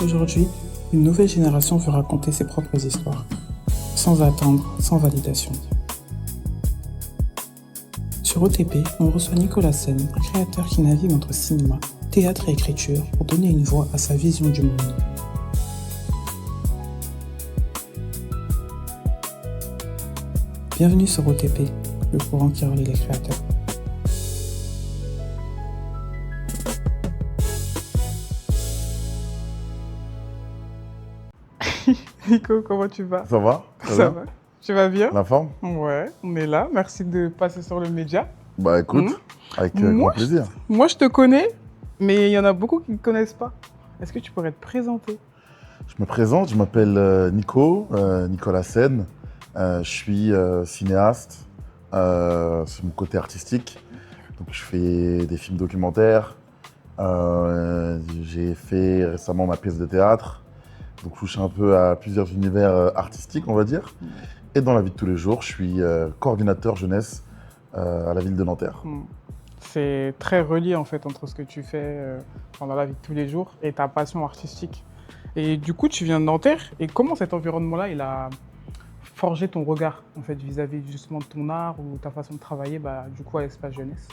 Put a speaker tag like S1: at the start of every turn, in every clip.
S1: Aujourd'hui, une nouvelle génération veut raconter ses propres histoires, sans attendre, sans validation. Sur OTP, on reçoit Nicolas Sen, un créateur qui navigue entre cinéma, théâtre et écriture pour donner une voix à sa vision du monde. Bienvenue sur OTP, le courant qui relie les créateurs. Nico, comment tu vas?
S2: Ça va?
S1: Ça va. Tu vas bien?
S2: La forme?
S1: Ouais, on est là. Merci de passer sur le média.
S2: Bah écoute, avec grand plaisir.
S1: Moi, je te connais, mais il y en a beaucoup qui ne me connaissent pas. Est-ce que tu pourrais te présenter?
S2: Je me présente, je m'appelle Nicolas Sen. Je suis cinéaste, c'est mon côté artistique. Donc je fais des films documentaires. J'ai fait récemment ma pièce de théâtre. Donc je touche un peu à plusieurs univers artistiques, on va dire. Et dans la vie de tous les jours, je suis coordinateur jeunesse à la ville de Nanterre.
S1: C'est très relié en fait entre ce que tu fais dans la vie de tous les jours et ta passion artistique. Et du coup, tu viens de Nanterre. Et comment cet environnement-là, il a forgé ton regard en fait vis-à-vis justement de ton art ou ta façon de travailler du coup à l'espace jeunesse?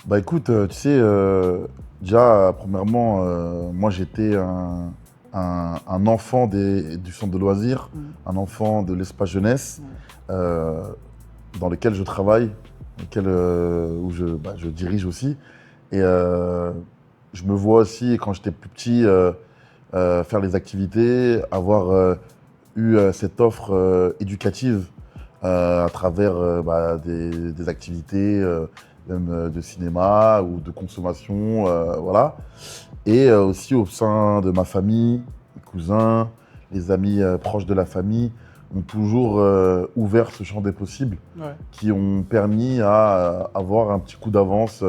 S2: Bah écoute, tu sais, déjà, premièrement, moi j'étais un enfant du centre de loisirs, un enfant de l'espace jeunesse, dans lequel je travaille, où je dirige aussi. Et je me vois aussi, quand j'étais plus petit, faire les activités, avoir eu cette offre éducative à travers des activités même de cinéma ou de consommation, voilà. Et aussi au sein de ma famille, mes cousins, les amis proches de la famille ont toujours ouvert ce champ des possibles, qui ont permis à avoir un petit coup d'avance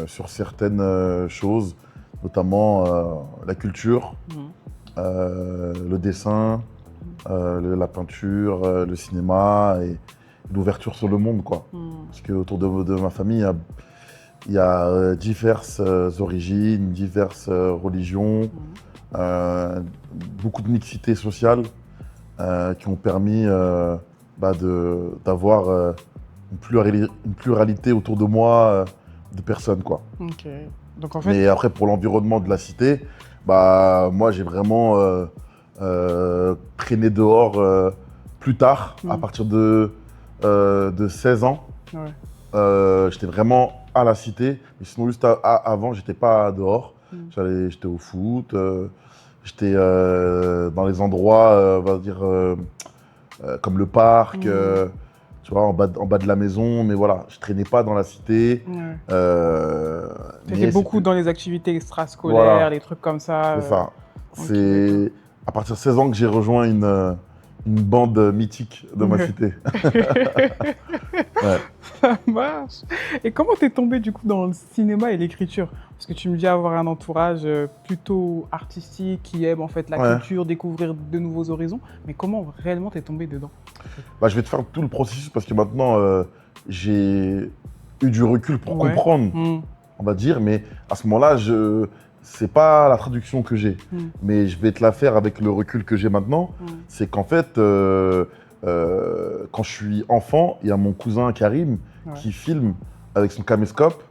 S2: sur certaines choses, notamment la culture, le dessin, la peinture, le cinéma et l'ouverture sur le monde, quoi. Parce qu'autour de ma famille, il y a diverses origines, diverses religions, beaucoup de mixité sociale qui ont permis d'avoir une pluralité autour de moi de personnes, quoi.
S1: Ok. Donc, en fait...
S2: Mais après, pour l'environnement de la cité, moi j'ai vraiment traîné dehors plus tard, à partir de 16 ans. J'étais vraiment à la cité, mais sinon juste avant, j'étais pas dehors. J'étais au foot, j'étais dans les endroits, on va dire, comme le parc, tu vois, en bas de la maison, mais voilà, je traînais pas dans la cité.
S1: T'étais beaucoup dans les activités extrascolaires,
S2: voilà,
S1: les trucs comme ça.
S2: C'est ça. C'est à partir de 16 ans que j'ai rejoint une bande mythique de ma cité.
S1: Ça marche. Et comment t'es tombé du coup dans le cinéma et l'écriture? Parce que tu me dis avoir un entourage plutôt artistique qui aime en fait la culture, découvrir de nouveaux horizons. Mais comment réellement t'es tombé dedans?
S2: Je vais te faire tout le processus parce que maintenant j'ai eu du recul pour comprendre, on va dire. Mais à ce moment-là, c'est pas la traduction que j'ai, mais je vais te la faire avec le recul que j'ai maintenant. C'est qu'en fait, quand je suis enfant, il y a mon cousin Karim qui filme avec son caméscope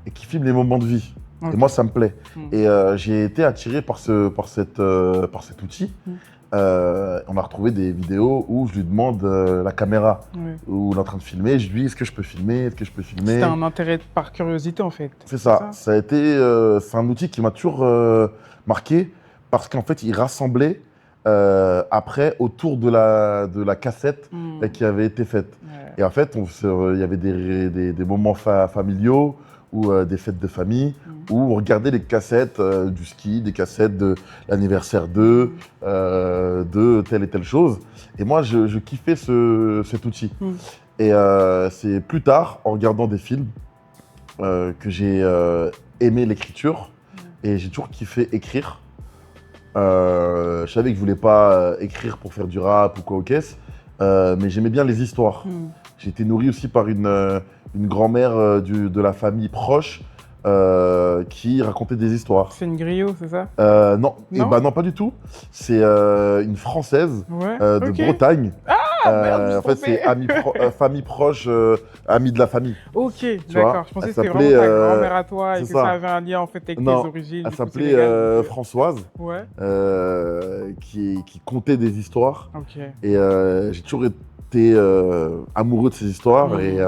S2: et qui filme les moments de vie. Et moi, ça me plaît. Et j'ai été attiré par cet outil. On a retrouvé des vidéos où je lui demande la caméra, où il est en train de filmer. Je lui dis, est-ce que je peux filmer? Est-ce que je peux filmer?
S1: C'était un intérêt par curiosité en fait.
S2: C'est ça. Ça a été, c'est un outil qui m'a toujours marqué parce qu'en fait, il rassemblait après autour de la cassette qui avait été faite. Et en fait, il y avait des moments familiaux ou des fêtes de famille où on regardait les cassettes du ski, des cassettes de l'anniversaire de telle et telle chose. Et moi, je kiffais cet outil. Et c'est plus tard, en regardant des films, que j'ai aimé l'écriture et j'ai toujours kiffé écrire. Je savais que je voulais pas écrire pour faire du rap ou quoi aux caisses, mais j'aimais bien les histoires. J'ai été nourri aussi par une grand-mère de la famille proche qui racontait des histoires.
S1: C'est une griot, c'est ça?
S2: Non,
S1: Non?
S2: non, pas du tout. C'est une Française
S1: Ouais.
S2: de
S1: Ok.
S2: Bretagne.
S1: Merde, je
S2: En fait, c'est famille proche, amie de la famille.
S1: Ok,
S2: Tu vois,
S1: d'accord. Je pensais
S2: elle
S1: que c'était
S2: s'appelait,
S1: vraiment ta grand-mère à toi et
S2: c'est
S1: que
S2: ça.
S1: ça avait un lien en fait avec tes
S2: Non,
S1: origines.
S2: elle
S1: du coup,
S2: s'appelait
S1: sénégalaises, donc,
S2: Françoise,
S1: Ouais.
S2: qui contait des histoires.
S1: Ok.
S2: Et j'ai toujours été amoureux de ces histoires. Et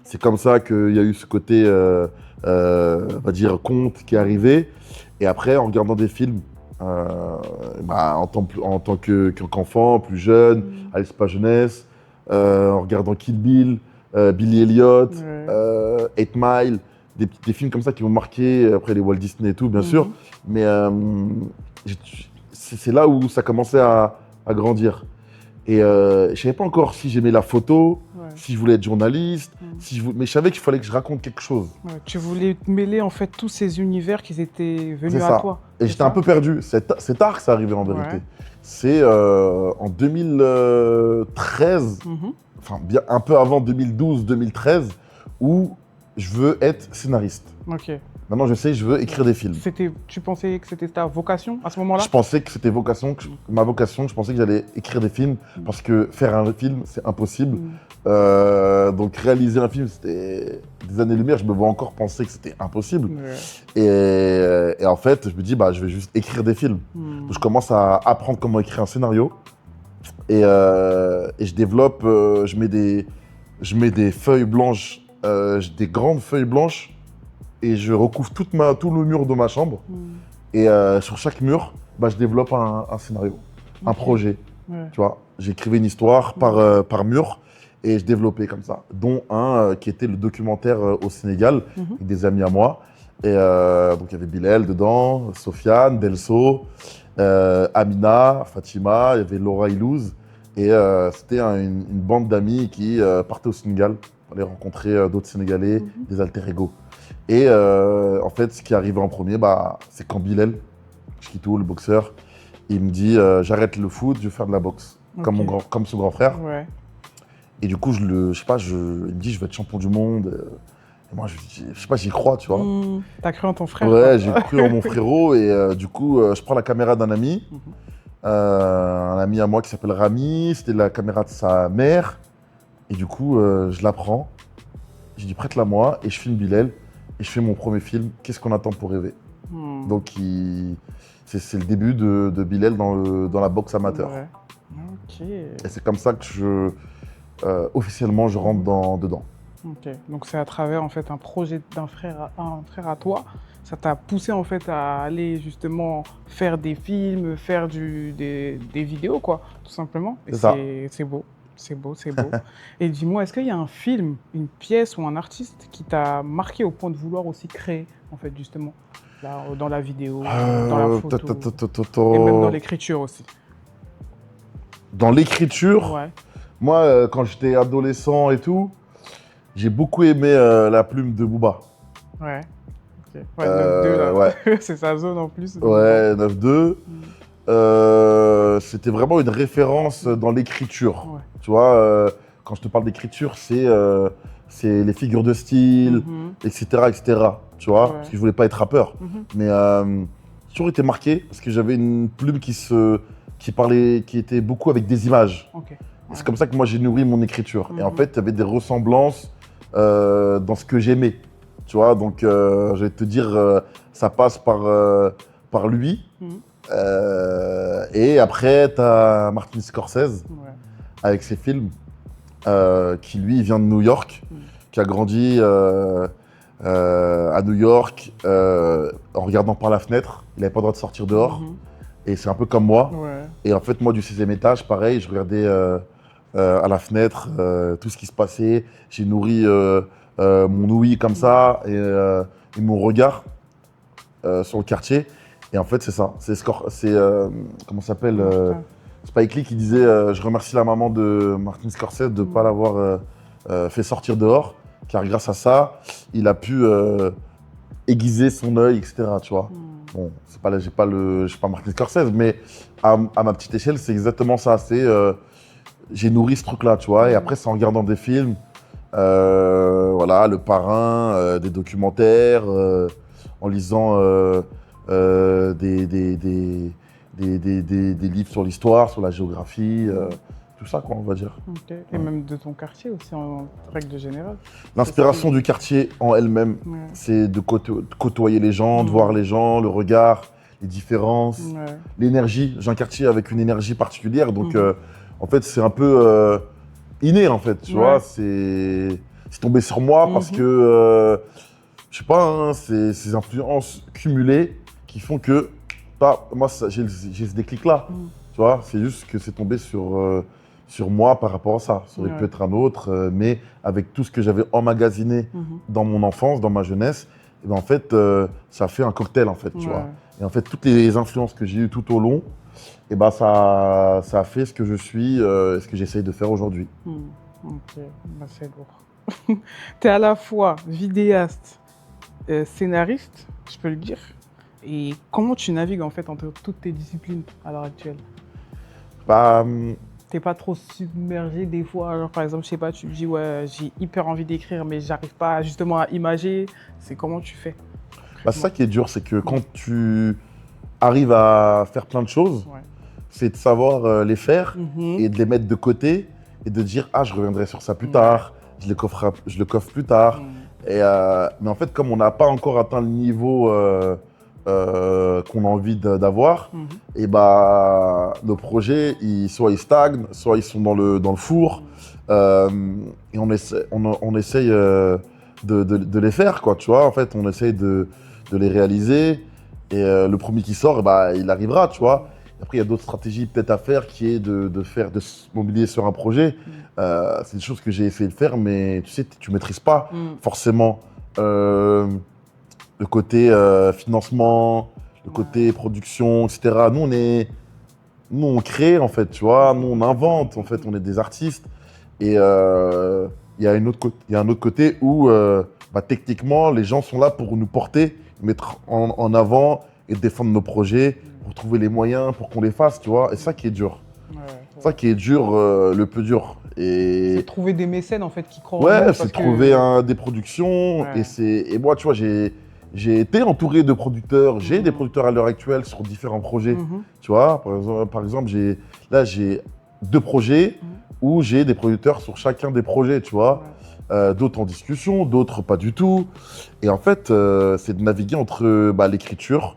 S2: c'est comme ça qu'il y a eu ce côté, on va dire, conte qui est arrivé. Et après, en regardant des films, en tant qu'enfant, plus jeune, à l'espace jeunesse, en regardant Kill Bill, Billy Elliot,
S1: Ouais.
S2: 8 Mile, des films comme ça qui m'ont marqué, après les Walt Disney et tout, bien sûr. Mais c'est là où ça commençait à grandir. Et je ne savais pas encore si j'aimais la photo,
S1: Ouais.
S2: si je voulais être journaliste,
S1: Mm.
S2: mais je savais qu'il fallait que je raconte quelque chose.
S1: Ouais, tu voulais mêler en fait tous ces univers qui étaient venus
S2: C'est
S1: à
S2: ça.
S1: toi.
S2: Et
S1: c'est
S2: j'étais
S1: ça
S2: un peu perdu. C'est tard que ça arrivait en vérité.
S1: Ouais.
S2: C'est en 2013,
S1: Mhm.
S2: enfin bien un peu avant 2012-2013, où je veux être scénariste.
S1: Ok.
S2: Maintenant, je sais, je veux écrire des films.
S1: Tu pensais que c'était ta vocation à ce moment-là?
S2: Je pensais que c'était ma vocation, je pensais que j'allais écrire des films, parce que faire un film, c'est impossible. Donc réaliser un film, c'était des années-lumière, je me vois encore penser que c'était impossible.
S1: Ouais.
S2: Et en fait, je me dis, je vais juste écrire des films. Donc je commence à apprendre comment écrire un scénario. Et je développe, je mets des feuilles blanches, des grandes feuilles blanches, et je recouvre tout le mur de ma chambre. Et sur chaque mur, je développe un scénario, un projet.
S1: Ouais.
S2: Tu vois, j'écrivais une histoire par mur et je développais comme ça, dont un qui était le documentaire au Sénégal, avec des amis à moi. Et donc il y avait Bilal dedans, Sofiane, Delso, Amina, Fatima, il y avait Laura Ilouz. Et c'était une bande d'amis qui partaient au Sénégal pour aller rencontrer d'autres Sénégalais, des alter ego. Et en fait, ce qui est arrivé en premier, c'est quand Bilal, Chiquitou, le boxeur, il me dit j'arrête le foot, je vais faire de la boxe, comme son grand frère.
S1: Ouais.
S2: Et du coup, il me dit je vais être champion du monde. Et moi, je sais pas, j'y crois, tu vois.
S1: T'as cru en ton frère?
S2: Ouais, j'ai cru en mon frérot. Et du coup, je prends la caméra d'un ami, un ami à moi qui s'appelle Rami. C'était la caméra de sa mère. Et du coup, je la prends. Je dis prête-la moi et je filme Bilal. Et je fais mon premier film, Qu'est-ce qu'on attend pour rêver. Donc, c'est le début de Bilal dans la boxe amateur.
S1: Ouais. Ok.
S2: Et c'est comme ça que officiellement, je rentre dedans.
S1: Ok. Donc c'est à travers en fait un projet un frère à toi. Ça t'a poussé en fait à aller justement faire des films, faire des vidéos quoi, tout simplement. Et
S2: C'est ça.
S1: c'est beau. C'est beau, c'est beau. Et dis-moi, est-ce qu'il y a un film, une pièce ou un artiste qui t'a marqué au point de vouloir aussi créer, en fait, justement, là, dans la vidéo, dans la photo, et même dans l'écriture aussi?
S2: Dans l'écriture,
S1: Ouais.
S2: moi, quand j'étais adolescent et tout, j'ai beaucoup aimé la plume de Booba.
S1: Ouais. Ok. Ouais, 9-2 là.
S2: Ouais.
S1: C'est sa zone en plus.
S2: Ouais, 9-2. C'était vraiment une référence dans l'écriture.
S1: Ouais.
S2: Tu vois, quand je te parle d'écriture, c'est les figures de style, etc., etc. Tu vois, parce que je voulais pas être rappeur. Mais j'ai toujours été marqué parce que j'avais une plume qui était beaucoup avec des images.
S1: Okay.
S2: Ouais. C'est comme ça que moi j'ai nourri mon écriture. Et en fait, il y avait des ressemblances dans ce que j'aimais. Tu vois, donc je vais te dire, ça passe par lui. Et après, tu as Martin Scorsese avec ses films, qui lui vient de New York, qui a grandi à New York en regardant par la fenêtre. Il n'avait pas le droit de sortir dehors. Et c'est un peu comme moi. Ouais. Et en fait, moi, du 16e étage, pareil, je regardais à la fenêtre tout ce qui se passait. J'ai nourri mon ouïe comme ça et mon regard sur le quartier. Et en fait, c'est ça. C'est comment ça s'appelle Spike Lee qui disait je remercie la maman de Martin Scorsese de ne pas l'avoir fait sortir dehors, car grâce à ça, il a pu aiguiser son œil, etc. Tu vois. Bon, j'ai pas Martin Scorsese, mais à ma petite échelle, c'est exactement ça. J'ai nourri ce truc-là, tu vois. Et après, c'est en regardant des films Voilà, Le Parrain, des documentaires, en lisant des livres sur l'histoire, sur la géographie, tout ça, quoi, on va dire.
S1: Ok. Et même de ton quartier aussi, en règle générale.
S2: L'inspiration du quartier en elle-même,
S1: Ouais.
S2: c'est de côtoyer les gens, de voir les gens, le regard, les différences,
S1: Ouais.
S2: l'énergie. J'ai un quartier avec une énergie particulière, donc
S1: Mhm.
S2: en fait, c'est un peu inné, en fait, tu
S1: Ouais.
S2: vois. C'est tombé sur moi parce
S1: Mhm.
S2: que, je sais pas, hein, c'est ces influences cumulées qui font que, moi, j'ai ce déclic-là,
S1: Mhm.
S2: tu vois. C'est juste que c'est tombé sur moi par rapport à ça. Ça aurait pu
S1: Ouais.
S2: être un autre, mais avec tout ce que j'avais emmagasiné
S1: Mhm.
S2: dans mon enfance, dans ma jeunesse, et ben en fait, ça fait un cocktail, en fait, tu
S1: Ouais.
S2: vois. Et en fait, toutes les influences que j'ai eues tout au long, et ben ça a fait ce que je suis, et ce que j'essaye de faire aujourd'hui.
S1: Mhm. Ok, bah, c'est lourd. Tu es à la fois vidéaste, scénariste, je peux le dire. Et comment tu navigues en fait entre toutes tes disciplines à l'heure actuelle?
S2: Bah,
S1: T'es pas trop submergé des fois, genre, par exemple, je sais pas, tu te dis ouais, j'ai hyper envie d'écrire, mais j'arrive pas justement à imager. C'est comment tu fais
S2: c'est ça
S1: concrètement?
S2: qui est dur, c'est que quand tu arrives à faire plein de choses,
S1: Ouais.
S2: c'est de savoir les faire
S1: Mhm.
S2: et de les mettre de côté et de dire ah, je reviendrai sur ça plus
S1: Ouais.
S2: tard, je le coffre plus tard.
S1: Mhm.
S2: Mais en fait, comme on n'a pas encore atteint le niveau qu'on a envie d'avoir,
S1: Mhm.
S2: et bah, nos projets, soit ils stagnent, soit ils sont dans le four. Euh, et on essaye de les faire, quoi, tu vois. En fait, on essaye de les réaliser. Et le premier qui sort, bah, il arrivera, tu vois. Après, il y a d'autres stratégies peut-être à faire qui est de se mobiliser sur un projet. C'est des choses que j'ai essayé de faire, mais tu sais, tu ne maîtrises pas
S1: Mhm.
S2: forcément le côté financement, le côté
S1: Ouais.
S2: production, etc. Nous, on crée, en fait, tu vois. Nous, on invente, en fait. On est des artistes. Et il y a il y a un autre côté où, bah, techniquement, les gens sont là pour nous porter, nous mettre en avant et défendre nos projets, pour trouver les moyens pour qu'on les fasse, tu vois. Et ça qui est dur.
S1: Ouais,
S2: Ça
S1: ouais.
S2: qui est dur, le plus dur.
S1: C'est
S2: Et
S1: trouver des mécènes en fait qui croient en
S2: ouais,
S1: nous
S2: c'est
S1: parce
S2: trouver
S1: que
S2: des productions.
S1: ouais.
S2: Et moi, tu vois, j'ai été entouré de producteurs. J'ai des
S1: Mhm.
S2: producteurs à l'heure actuelle sur différents projets.
S1: Mhm.
S2: Tu vois, par exemple j'ai 2 projets
S1: Mhm.
S2: où j'ai des producteurs sur chacun des projets, tu vois.
S1: Ouais.
S2: D'autres en discussion, d'autres pas du tout. Et en fait, c'est de naviguer entre bah, l'écriture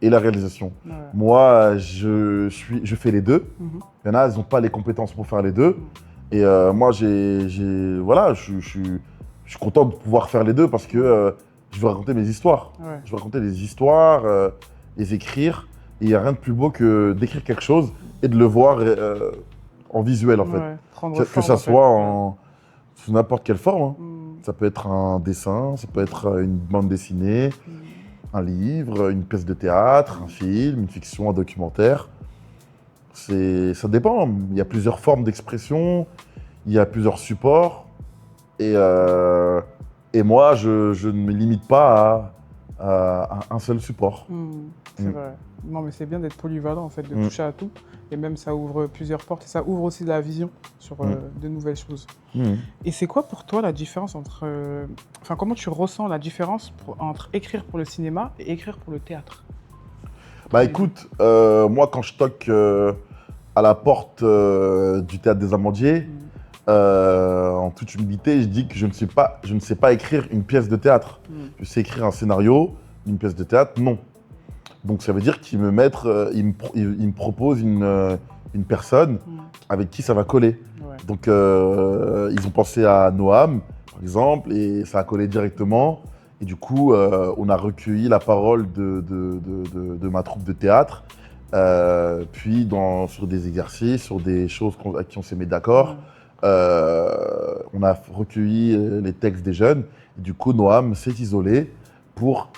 S2: et la réalisation.
S1: Ouais.
S2: Moi, je fais les deux.
S1: Mhm.
S2: Il y en a, ils n'ont pas les compétences pour faire les deux.
S1: Mhm.
S2: Et moi, voilà, je suis content de pouvoir faire les deux parce que je veux raconter mes histoires.
S1: Ouais.
S2: Je veux raconter des histoires, les écrire. Et il n'y a rien de plus beau que d'écrire quelque chose et de le voir en visuel, en fait.
S1: Ouais. Prendre
S2: Que
S1: forme
S2: ça
S1: en fait.
S2: soit
S1: Ouais.
S2: sous n'importe quelle forme, hein.
S1: Mhm.
S2: Ça peut être un dessin, ça peut être une bande dessinée,
S1: Mhm.
S2: un livre, une pièce de théâtre, un film, une fiction, un documentaire. Ça dépend. Il y a plusieurs formes d'expression, il y a plusieurs supports. Et, et moi, je ne me limite pas à un seul support.
S1: C'est
S2: Mm.
S1: vrai. Non, mais c'est bien d'être polyvalent en fait, de
S2: Mm.
S1: toucher à tout. Et même ça ouvre plusieurs portes et ça ouvre aussi la vision sur de nouvelles choses.
S2: Mm.
S1: Et c'est quoi pour toi la différence entre. Enfin, comment tu ressens la différence entre écrire pour le cinéma et écrire pour le théâtre?
S2: Bah écoute, moi quand je toque à la porte du théâtre des Amandiers,
S1: Mm.
S2: en toute humilité, je dis que je ne sais pas écrire une pièce de théâtre.
S1: Mm.
S2: Je sais écrire un scénario, une pièce de théâtre, non. Donc ça veut dire qu'ils me mettent, ils me proposent une personne
S1: Mm.
S2: avec qui ça va coller.
S1: Ouais.
S2: Donc ils ont pensé à Noam, par exemple, et ça a collé directement. Et du coup, on a recueilli la parole de ma troupe de théâtre, puis sur des exercices, sur des choses à qui on s'est mis d'accord. On a recueilli les textes des jeunes. Et du coup, Noam s'est isolé pour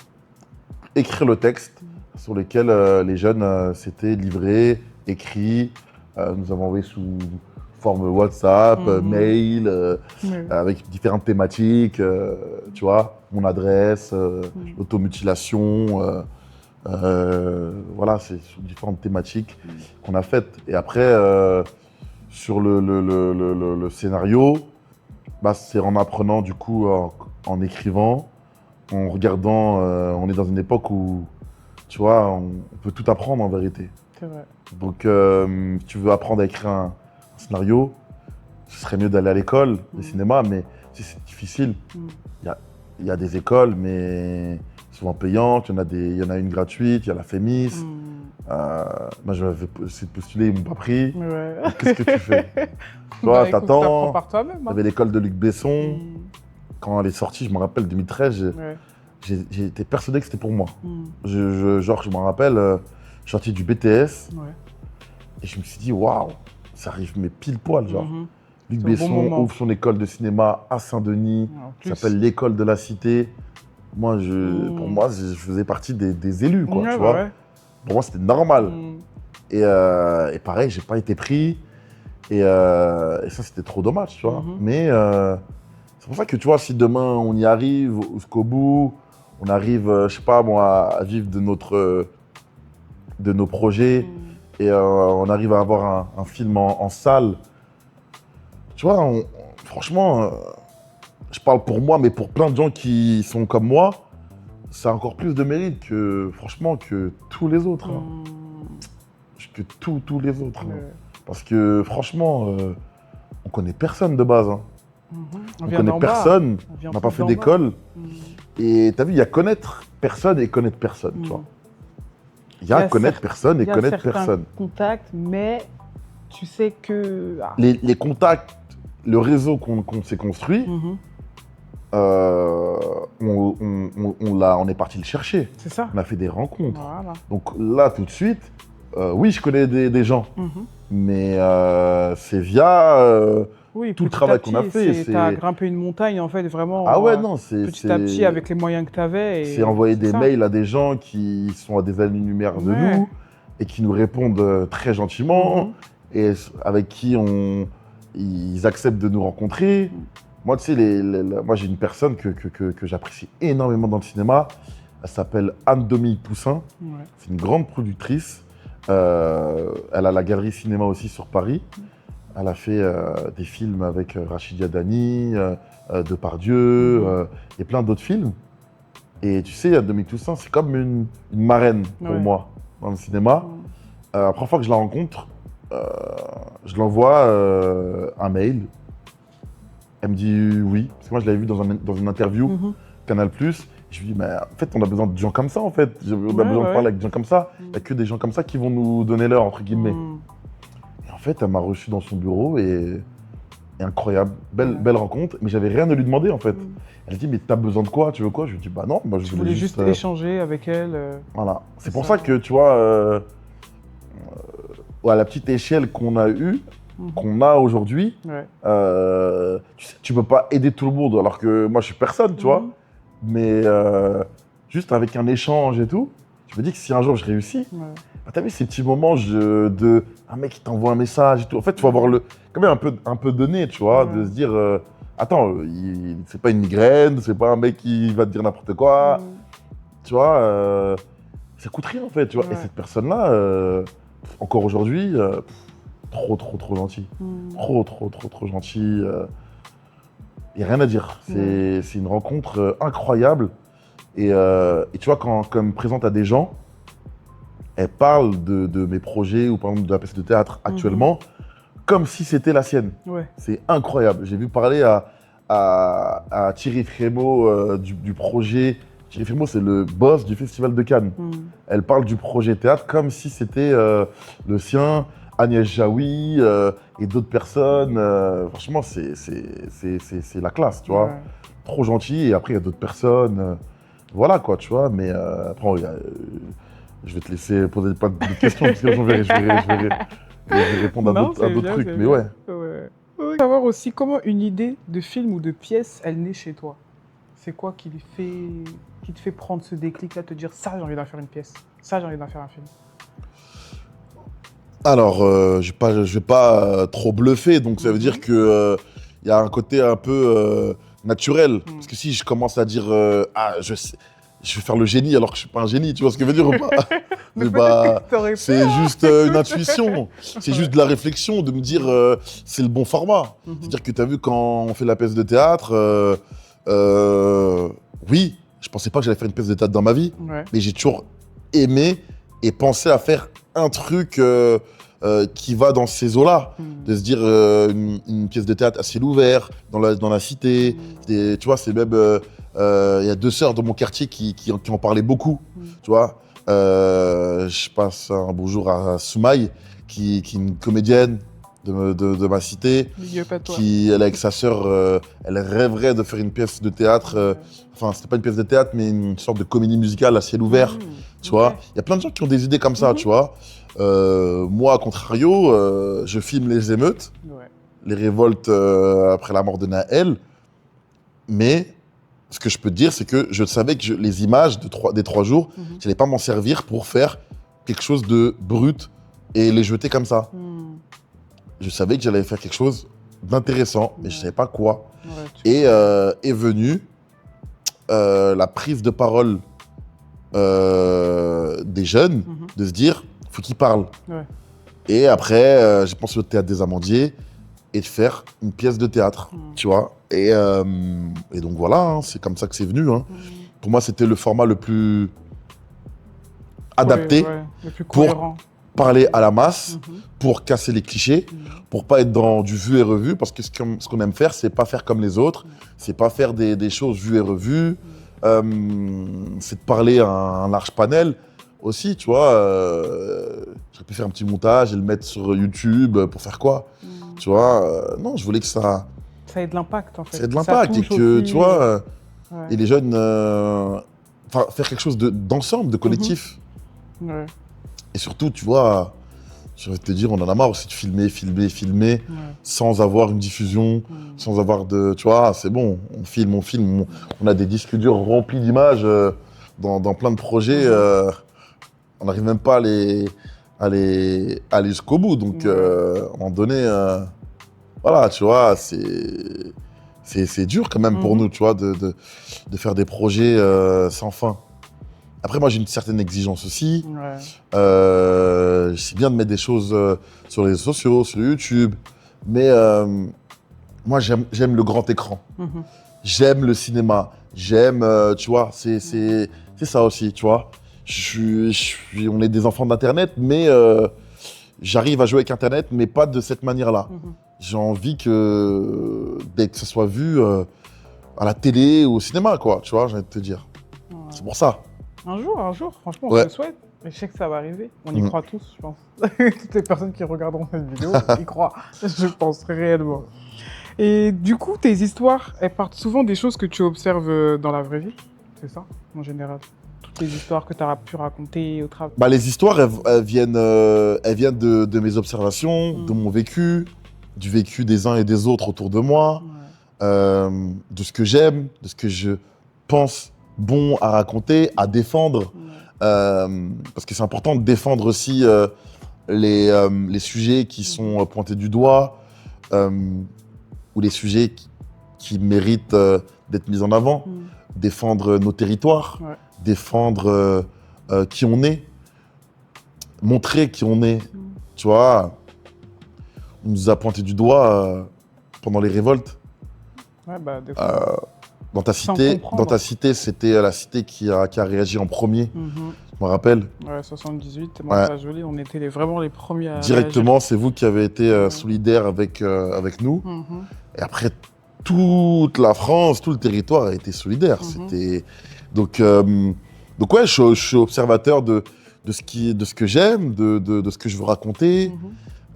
S2: écrire le texte sur lequel les jeunes s'étaient livrés, écrits. Nous avons envoyé sous forme WhatsApp, mail,
S1: Ouais.
S2: avec différentes thématiques, tu vois, mon adresse,
S1: Mm.
S2: l'automutilation, voilà, c'est sur différentes thématiques qu'on a faites. Et après, sur le scénario, Bah, c'est en apprenant, du coup, en écrivant, en regardant. On est dans une époque où, tu vois, on peut tout apprendre en vérité.
S1: C'est vrai.
S2: Donc, si tu veux apprendre à écrire un scénario, ce serait mieux d'aller à l'école de cinéma, mais si c'est difficile, il y a des écoles, mais souvent payantes, il y en a une gratuite, il y a la FEMIS. Moi, j'avais essayé de postuler, ils m'ont pas pris.
S1: Ouais.
S2: Donc, qu'est-ce que tu fais?
S1: Bah,
S2: Toi,
S1: écoute,
S2: t'attends.
S1: t'apprends par toi-même.
S2: Il y avait l'école de Luc Besson.
S1: Mm.
S2: Quand elle est sortie, je me rappelle, 2013,
S1: Ouais.
S2: j'ai été persuadé que c'était pour moi.
S1: Mm.
S2: Je me rappelle, je suis sorti du BTS
S1: Ouais.
S2: et je me suis dit, waouh, ça arrive mais pile poil, genre.
S1: Mhm.
S2: Luc
S1: C'est un bon
S2: Besson
S1: moment.
S2: ouvre son école de cinéma à Saint-Denis,
S1: En
S2: ça
S1: plus.
S2: s'appelle l'école de la Cité. Moi, pour moi, je faisais partie des élus, quoi,
S1: Ouais,
S2: tu
S1: bah
S2: vois.
S1: ouais.
S2: Pour moi, c'était normal.
S1: Mm.
S2: Et pareil, j'ai pas été pris. Et ça, c'était trop dommage, tu vois.
S1: Mhm.
S2: Mais c'est pour ça que, tu vois, si demain on y arrive jusqu'au bout, on arrive, je sais pas moi, à vivre de nos projets et on arrive à avoir un film en salle, tu vois, franchement, je parle pour moi, mais pour plein de gens qui sont comme moi, ça a encore plus de mérite que, franchement, que tous les autres. Hein. Que tous les autres. Hein.
S1: Ouais.
S2: Parce que, franchement, on connaît personne de base. Hein. On
S1: vient
S2: connaît
S1: d'en bas.
S2: personne,
S1: vient
S2: on n'a pas
S1: plus
S2: fait
S1: d'en
S2: d'école.
S1: bas.
S2: Et t'as vu, il y a connaître personne et connaître personne, tu vois. Il y a connaître personne et connaître personne.
S1: Contacts, mais tu sais que... Ah.
S2: Les contacts, le réseau qu'on s'est construit, on est parti le chercher.
S1: C'est ça.
S2: On a fait des rencontres.
S1: Voilà.
S2: Donc là, tout de suite, oui, je connais des gens, mais c'est via
S1: Oui,
S2: tout le travail qu'on a fait.
S1: Tu as grimpé une montagne, en fait, vraiment.
S2: Ah ouais, non, c'est...
S1: Petit à petit, avec les moyens que tu avais.
S2: C'est envoyer des mails à des gens qui sont à des années-lumière de nous et qui nous répondent très gentiment et avec qui ils acceptent de nous rencontrer. Moi, tu sais, moi, j'ai une personne que j'apprécie énormément dans le cinéma. Elle s'appelle Anne-Dominique Poussin. Ouais. C'est une grande productrice. Elle a la galerie cinéma aussi sur Paris. Elle a fait des films avec Rachid Dani, Depardieu et plein d'autres films. Et tu sais, Anne-Dominique Poussin, c'est comme une marraine pour moi dans le cinéma. La première fois que je la rencontre, je l'envoie un mail. Elle me dit oui, parce que moi je l'avais vu dans une interview Canal+. Je lui dis, mais en fait, on a besoin de gens comme ça, en fait. On a besoin de parler avec des gens comme ça. Il n'y a que des gens comme ça qui vont nous donner l'heure, entre guillemets. Et en fait, elle m'a reçu dans son bureau et incroyable, belle rencontre. Mais j'avais rien à lui demander, en fait. Elle dit, mais t'as besoin de quoi? Tu veux quoi? Je lui dis, bah non, moi je voulais
S1: juste échanger avec elle.
S2: Voilà. C'est pour ça que, tu vois, à la petite échelle qu'on a eue, qu'on a aujourd'hui, tu peux pas aider tout le monde, alors que moi je suis personne, tu vois. Mais juste avec un échange et tout, je me dis que si un jour je réussis, bah, t'as vu ces petits moments de un mec qui t'envoie un message et tout. En fait, tu vas avoir quand même un peu donné, tu vois, de se dire attends, c'est pas une migraine, c'est pas un mec qui va te dire n'importe quoi, tu vois. Ça coûte rien en fait, tu vois. Et cette personne-là, encore aujourd'hui, trop gentil. Trop gentil. Il n'y a rien à dire. C'est une rencontre incroyable. Et tu vois, quand elle me présente à des gens, elle parle de mes projets ou par exemple de la pièce de théâtre actuellement, comme si c'était la sienne. Ouais. C'est incroyable. J'ai vu parler à Thierry Frémaux du projet. Thierry Frémaux, c'est le boss du Festival de Cannes. Elle parle du projet théâtre comme si c'était le sien. Agnès Jaoui et d'autres personnes. Franchement, c'est la classe, tu vois. Trop gentil. Et après, il y a d'autres personnes. Voilà, quoi, tu vois. Mais après, je vais te laisser poser pas de questions parce que je vais répondre à d'autres trucs. Mais ouais.
S1: Savoir aussi comment une idée de film ou de pièce, elle naît chez toi. C'est quoi qui te fait prendre ce déclic-là, te dire ça, j'ai envie d'en faire une pièce. Ça, j'ai envie d'en faire un film.
S2: Alors, je vais pas trop bluffer, donc ça veut dire que y a un côté un peu naturel. Parce que si je commence à dire je je vais faire le génie alors que je suis pas un génie, tu vois ce que je veux dire ou pas?
S1: Mais
S2: Mais
S1: peut-être que t'aurais
S2: c'est
S1: pu, hein.
S2: juste une intuition, c'est juste de la réflexion, de me dire c'est le bon format. C'est-à-dire que tu as vu quand on fait la pièce de théâtre, oui, je pensais pas que j'allais faire une pièce de théâtre dans ma vie,
S1: Ouais.
S2: mais j'ai toujours aimé et pensé à faire un truc qui va dans ces eaux-là. De se dire une pièce de théâtre à ciel ouvert, dans la cité. Tu vois, c'est même. Il y a deux sœurs dans mon quartier qui en parlaient beaucoup. Tu vois. Je passe un bonjour à Soumaï, qui est une comédienne de ma cité.
S1: Big up à toi.
S2: Elle est avec sa sœur, elle rêverait de faire une pièce de théâtre. Enfin, c'était pas une pièce de théâtre, mais une sorte de comédie musicale à ciel ouvert. Tu vois, il y a plein de gens qui ont des idées comme ça, tu vois. Moi, à contrario, je filme les émeutes, les révoltes après la mort de Naël. Mais ce que je peux te dire, c'est que je savais que les images des 3 jours, je n'allais pas m'en servir pour faire quelque chose de brut et les jeter comme ça. Je savais que j'allais faire quelque chose d'intéressant, mais je ne savais pas quoi. Et est venue la prise de parole des jeunes, de se dire, faut qu'ils parlent. Et après, j'ai pensé au Théâtre des Amandiers et de faire une pièce de théâtre, tu vois. Et donc voilà, hein, c'est comme ça que c'est venu. Hein. Pour moi, c'était le format le plus adapté
S1: le plus
S2: pour parler à la masse, pour casser les clichés, pour pas être dans du vu et revu, parce que ce qu'on aime faire, c'est pas faire comme les autres, c'est pas faire des choses vues et revues, c'est de parler à un large panel aussi, tu vois. J'aurais pu faire un petit montage et le mettre sur YouTube pour faire quoi, tu vois. Non, je voulais que ça
S1: ait de l'impact, en fait.
S2: Ça ait de l'impact et que, tu vois, et les jeunes, faire quelque chose d'ensemble, de collectif. Et surtout, tu vois, je vais te dire, on en a marre aussi de filmer, sans avoir une diffusion, sans avoir de... Tu vois, c'est bon, on filme, on a des disques durs remplis d'images dans plein de projets. On n'arrive même pas à aller jusqu'au bout. Donc, à un moment donné, voilà, tu vois, c'est dur quand même pour nous, tu vois, de faire des projets sans fin. Après, moi, j'ai une certaine exigence aussi. C'est bien de mettre des choses sur les réseaux sociaux, sur YouTube. Mais moi, j'aime le grand écran. J'aime le cinéma. J'aime, tu vois, c'est ça aussi, tu vois. On est des enfants d'Internet, mais j'arrive à jouer avec Internet, mais pas de cette manière-là. J'ai envie que, dès que ce soit vu à la télé ou au cinéma, quoi, tu vois, j'ai envie de te dire. C'est pour ça.
S1: Un jour, franchement, on se le souhaite. Et je sais que ça va arriver. On y croit tous, je pense. Toutes les personnes qui regarderont cette vidéo y croient, je pense réellement. Et du coup, tes histoires, elles partent souvent des choses que tu observes dans la vraie vie, c'est ça, en général? Toutes les histoires que tu as pu raconter au travail.
S2: Bah, les histoires, elles viennent de mes observations, de mon vécu, du vécu des uns et des autres autour de moi, de ce que j'aime, de ce que je pense bon à raconter, à défendre. Parce que c'est important de défendre aussi les sujets qui sont pointés du doigt ou les sujets qui méritent d'être mis en avant. Défendre nos territoires, défendre qui on est, montrer qui on est. Tu vois, on nous a pointé du doigt pendant les révoltes. Dans ta cité, c'était la cité qui a réagi en premier. Je me rappelle.
S1: 78, moi, Jolie, on était vraiment les premiers à
S2: directement, c'est vous qui avez été solidaires avec nous. Et après, toute la France, tout le territoire a été solidaire. Donc ouais, je suis observateur de ce que j'aime, de ce que je veux raconter.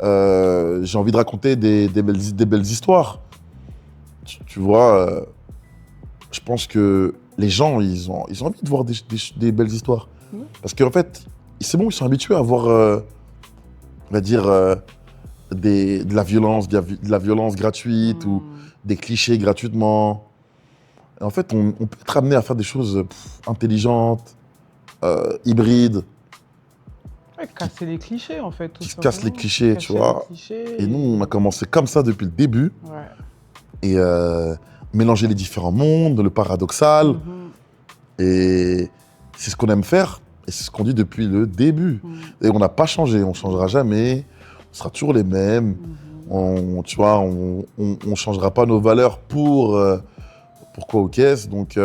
S2: J'ai envie de raconter des belles histoires. Tu vois, je pense que les gens, ils ont envie de voir des belles histoires. Parce qu'en fait, c'est bon, ils sont habitués à voir, on va dire, de la violence gratuite ou des clichés gratuitement. Et en fait, on peut être amené à faire des choses intelligentes, hybrides.
S1: Casser les clichés, en fait.
S2: Qui cassent les clichés, tu vois. Et nous, on a commencé comme ça depuis le début. Et mélanger les différents mondes, le paradoxal. Et c'est ce qu'on aime faire, et c'est ce qu'on dit depuis le début. Et on n'a pas changé, on ne changera jamais, on sera toujours les mêmes. Tu vois, on ne changera pas nos valeurs pour quoi aux caisses. Donc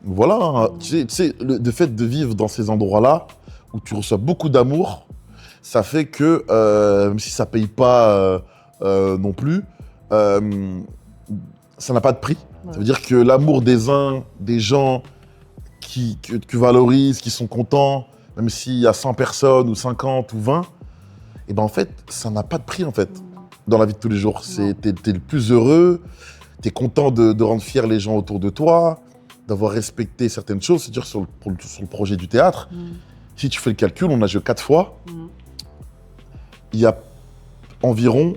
S2: voilà, tu sais, le fait de vivre dans ces endroits-là, où tu reçois beaucoup d'amour, ça fait que, même si ça ne paye pas non plus, ça n'a pas de prix. Ouais. Ça veut dire que l'amour des uns, des gens que tu valorises, qui sont contents, même s'il y a 100 personnes ou 50 ou 20, et ben en fait, ça n'a pas de prix en fait, dans la vie de tous les jours. T'es le plus heureux, t'es content de rendre fiers les gens autour de toi, d'avoir respecté certaines choses. C'est-à-dire sur le projet du théâtre, si tu fais le calcul, on a joué 4 fois, il y a environ,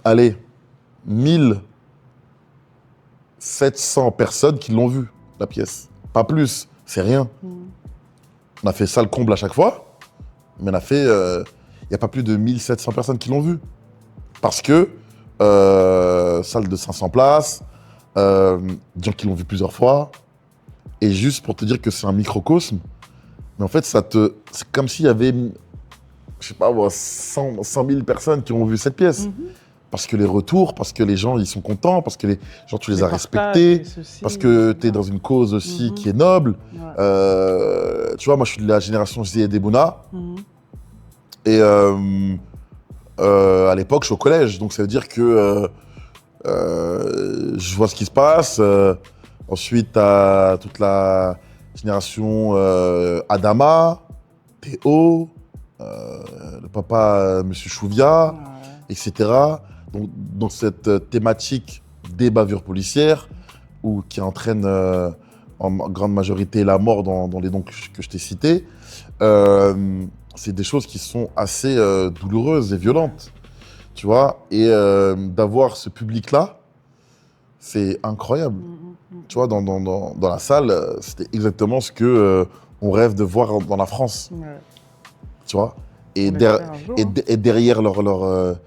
S2: allez, 1700 personnes qui l'ont vu, la pièce. Pas plus, c'est rien. On a fait ça le comble à chaque fois, mais on a fait, il n'y a pas plus de 1700 personnes qui l'ont vu. Parce que, salle de 500 places, des gens qui l'ont vu plusieurs fois, et juste pour te dire que c'est un microcosme, mais en fait, c'est comme s'il y avait, je sais pas, 100 000 personnes qui ont vu cette pièce. Parce que les retours, parce que les gens ils sont contents, parce que les gens tu les as respectés, parce que tu es dans une cause aussi qui est noble. Ouais. Tu vois, moi je suis de la génération Zied Bouna. Et à l'époque je suis au collège, donc ça veut dire que je vois ce qui se passe. Ensuite, tu as toute la génération Adama, Théo, le papa Monsieur Chouvia, etc. Donc, dans cette thématique des bavures policières, qui entraîne en grande majorité la mort dans les noms que je t'ai cités, c'est des choses qui sont assez douloureuses et violentes, tu vois. Et d'avoir ce public-là, c'est incroyable. Tu vois, dans la salle, c'était exactement ce qu'on rêve de voir dans la France, tu vois. Et derrière leur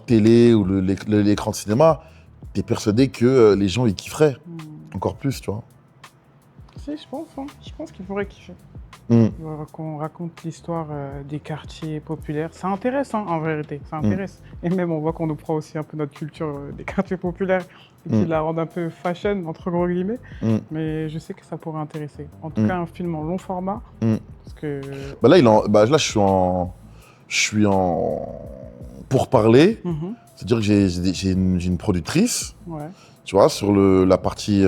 S2: télé ou l'écran de cinéma, t'es persuadé que les gens ils kifferaient encore plus, tu vois.
S1: Si, je pense. Hein. Je pense qu'ils pourraient kiffer. Qu'on raconte l'histoire des quartiers populaires. Ça intéresse, hein, en vérité. Ça intéresse. Et même, on voit qu'on nous prend aussi un peu notre culture des quartiers populaires et qu'ils la rendent un peu fashion, entre gros guillemets. Mais je sais que ça pourrait intéresser. En tout cas, un film en long format. Parce que...
S2: là, je suis en pourparlers. C'est-à-dire que j'ai une productrice, tu vois, sur la partie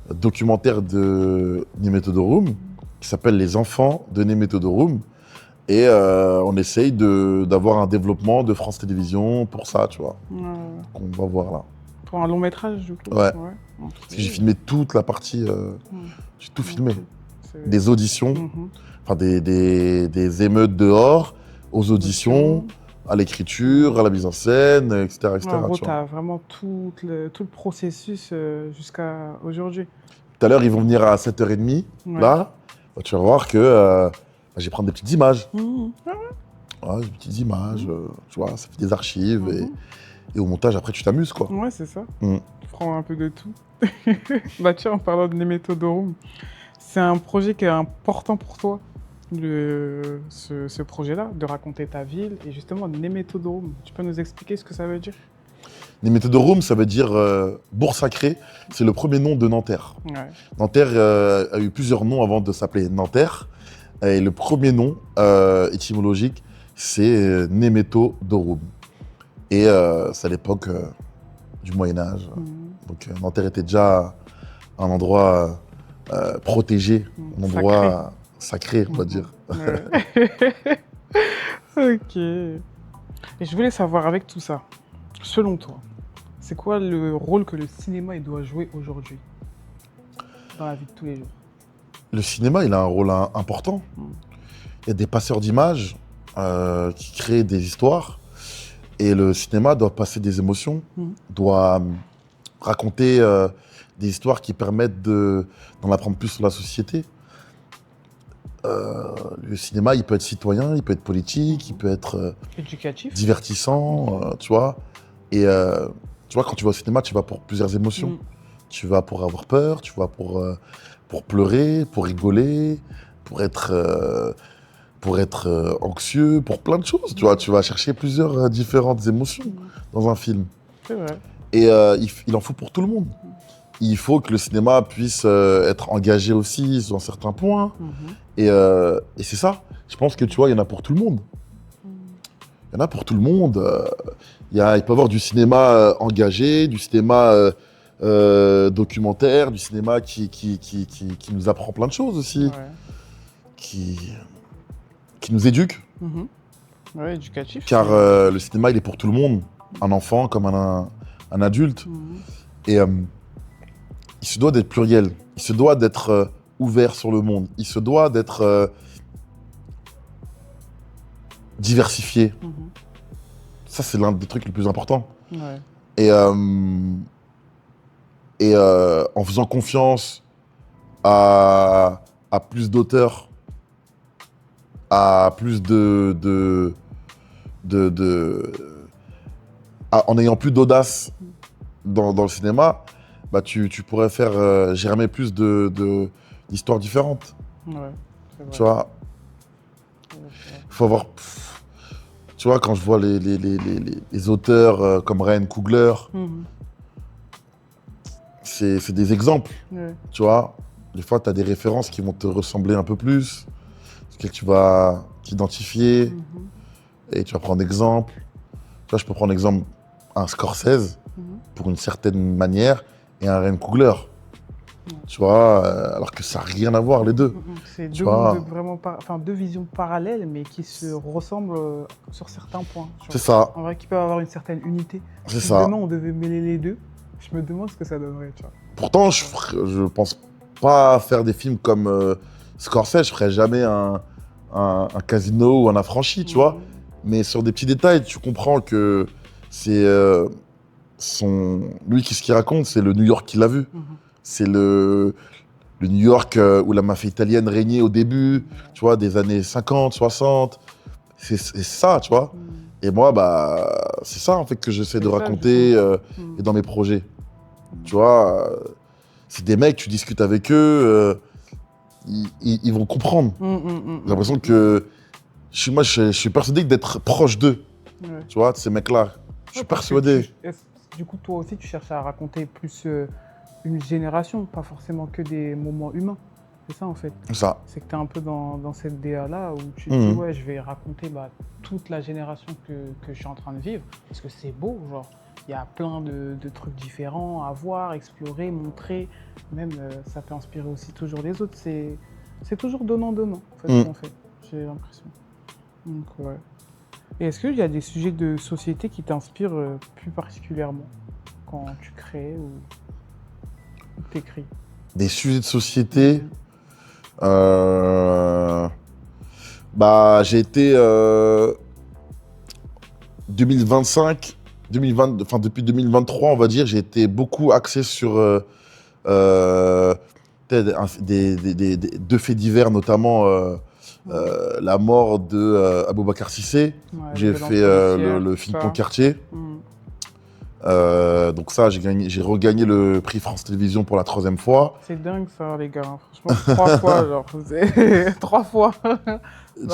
S2: documentaire de Nemeto Dorum, qui s'appelle Les enfants de Nemeto Dorum. Et on essaye d'avoir un développement de France Télévisions pour ça, tu vois. Qu'on va voir là.
S1: Pour un long métrage, du coup.
S2: Ouais. Parce que j'ai filmé toute la partie, j'ai tout filmé. Des auditions, enfin des émeutes dehors, aux auditions, à l'écriture, à la mise en scène, etc.
S1: En gros, tu as vraiment tout le processus jusqu'à aujourd'hui.
S2: Tout à l'heure, ils vont venir à 7h30, là. Tu vas voir que je vais prendre des petites images. Des petites images, tu vois, ça fait des archives. Et au montage, après, tu t'amuses, quoi.
S1: Ouais, c'est ça. Tu prends un peu de tout. Bah tiens, en parlant de Nemeto Dorum, c'est un projet qui est important pour toi, ce projet-là, de raconter ta ville. Et justement, Nemeto Dorum, tu peux nous expliquer ce que ça veut dire?
S2: Nemeto Dorum, ça veut dire bourg sacrée. C'est le premier nom de Nanterre. Nanterre a eu plusieurs noms avant de s'appeler Nanterre. Et le premier nom étymologique, c'est Nemeto Dorum. Et c'est à l'époque du Moyen-Âge. Donc Nanterre était déjà un endroit protégé, un endroit sacré, on va dire.
S1: Ok. Et je voulais savoir, avec tout ça, selon toi, c'est quoi le rôle que le cinéma il doit jouer aujourd'hui dans la vie de tous les jours?
S2: Le cinéma, il a un rôle important. Il y a des passeurs d'images qui créent des histoires. Et le cinéma doit passer des émotions, doit raconter des histoires qui permettent d'en apprendre plus sur la société. Le cinéma, il peut être citoyen, il peut être politique, il peut être
S1: éducatif,
S2: divertissant, tu vois. Et tu vois, quand tu vas au cinéma, tu vas pour plusieurs émotions. Tu vas pour avoir peur, tu vas pour pleurer, pour rigoler, pour être anxieux, pour plein de choses. Tu vois, tu vas chercher plusieurs différentes émotions dans un film.
S1: C'est vrai.
S2: Et il en faut pour tout le monde. Il faut que le cinéma puisse être engagé aussi sur certains points. Et c'est ça. Je pense que tu vois, il y en a pour tout le monde. Il y en a pour tout le monde. Il peut y avoir du cinéma engagé, du cinéma documentaire, du cinéma qui nous apprend plein de choses aussi,
S1: Ouais.
S2: qui nous éduque.
S1: Ouais, éducatif.
S2: Car le cinéma, il est pour tout le monde. Un enfant comme un adulte. Et il se doit d'être pluriel. Il se doit d'être ouvert sur le monde. Il se doit d'être diversifié. Ça, c'est l'un des trucs les plus importants.
S1: Ouais.
S2: Et en faisant confiance à plus d'auteurs, à plus en ayant plus d'audace dans le cinéma, bah tu pourrais faire germer plus d'histoires différentes.
S1: Ouais, c'est vrai.
S2: Tu vois, faut avoir... Tu vois, quand je vois les auteurs comme Ryan Coogler, c'est des exemples.
S1: Ouais.
S2: Tu vois, des fois, tu as des références qui vont te ressembler un peu plus, que tu vas t'identifier et tu vas prendre exemple. Tu vois, je peux prendre exemple un Scorsese pour une certaine manière et un Ryan Coogler. Tu vois, alors que ça n'a rien à voir les deux.
S1: C'est
S2: Tu
S1: deux
S2: vois.
S1: mondes vraiment deux visions parallèles, mais qui se ressemblent sur certains points.
S2: C'est ça,
S1: En vrai, qui peuvent avoir une certaine unité.
S2: c'est
S1: Si
S2: ça.
S1: demain on devait mêler les deux, je me demande ce que ça donnerait, tu vois.
S2: Pourtant, je pense pas faire des films comme Scorsese. Je ferais jamais un Casino ou un Affranchi, tu vois. Mais sur des petits détails, tu comprends que c'est lui, qu'est-ce qu'il raconte, c'est le New York qu'il a vu. C'est le New York où la mafia italienne régnait au début, tu vois, des années 50, 60. C'est ça, tu vois. Et moi, bah, c'est ça, en fait, que j'essaie de
S1: C'est ça,
S2: raconter et dans mes projets. Tu vois, c'est des mecs, tu discutes avec eux, ils vont comprendre. J'ai l'impression que je suis persuadé d'être proche d'eux,
S1: Ouais.
S2: tu vois, de ces mecs-là. Je suis
S1: Ouais, parce que
S2: persuadé.
S1: du coup, toi aussi, tu cherches à raconter plus une génération, pas forcément que des moments humains. C'est ça, en fait.
S2: Ça.
S1: C'est que tu es un peu dans cette DA-là où tu te dis, ouais, je vais raconter toute la génération que je suis en train de vivre. Parce que c'est beau, genre. Il y a plein de trucs différents à voir, explorer, montrer. Même, ça peut inspirer aussi toujours les autres. C'est toujours donnant-donnant, en fait, ce qu'on fait. J'ai l'impression. Donc, ouais. Et est-ce qu'il y a des sujets de société qui t'inspirent plus particulièrement quand tu crées ou t'écris?
S2: Des sujets de société. Bah, j'ai été 2020, enfin depuis 2023, on va dire, j'ai été beaucoup axé sur deux faits divers, notamment la mort de Aboubacar Cissé.
S1: Ouais,
S2: J'ai
S1: violence
S2: fait
S1: policière,
S2: le
S1: tout
S2: film
S1: ça.
S2: Poncartier. Donc ça, j'ai regagné le prix France Télévisions pour la 3e fois.
S1: C'est dingue ça, les gars. Franchement, 3 fois, genre. 3 fois.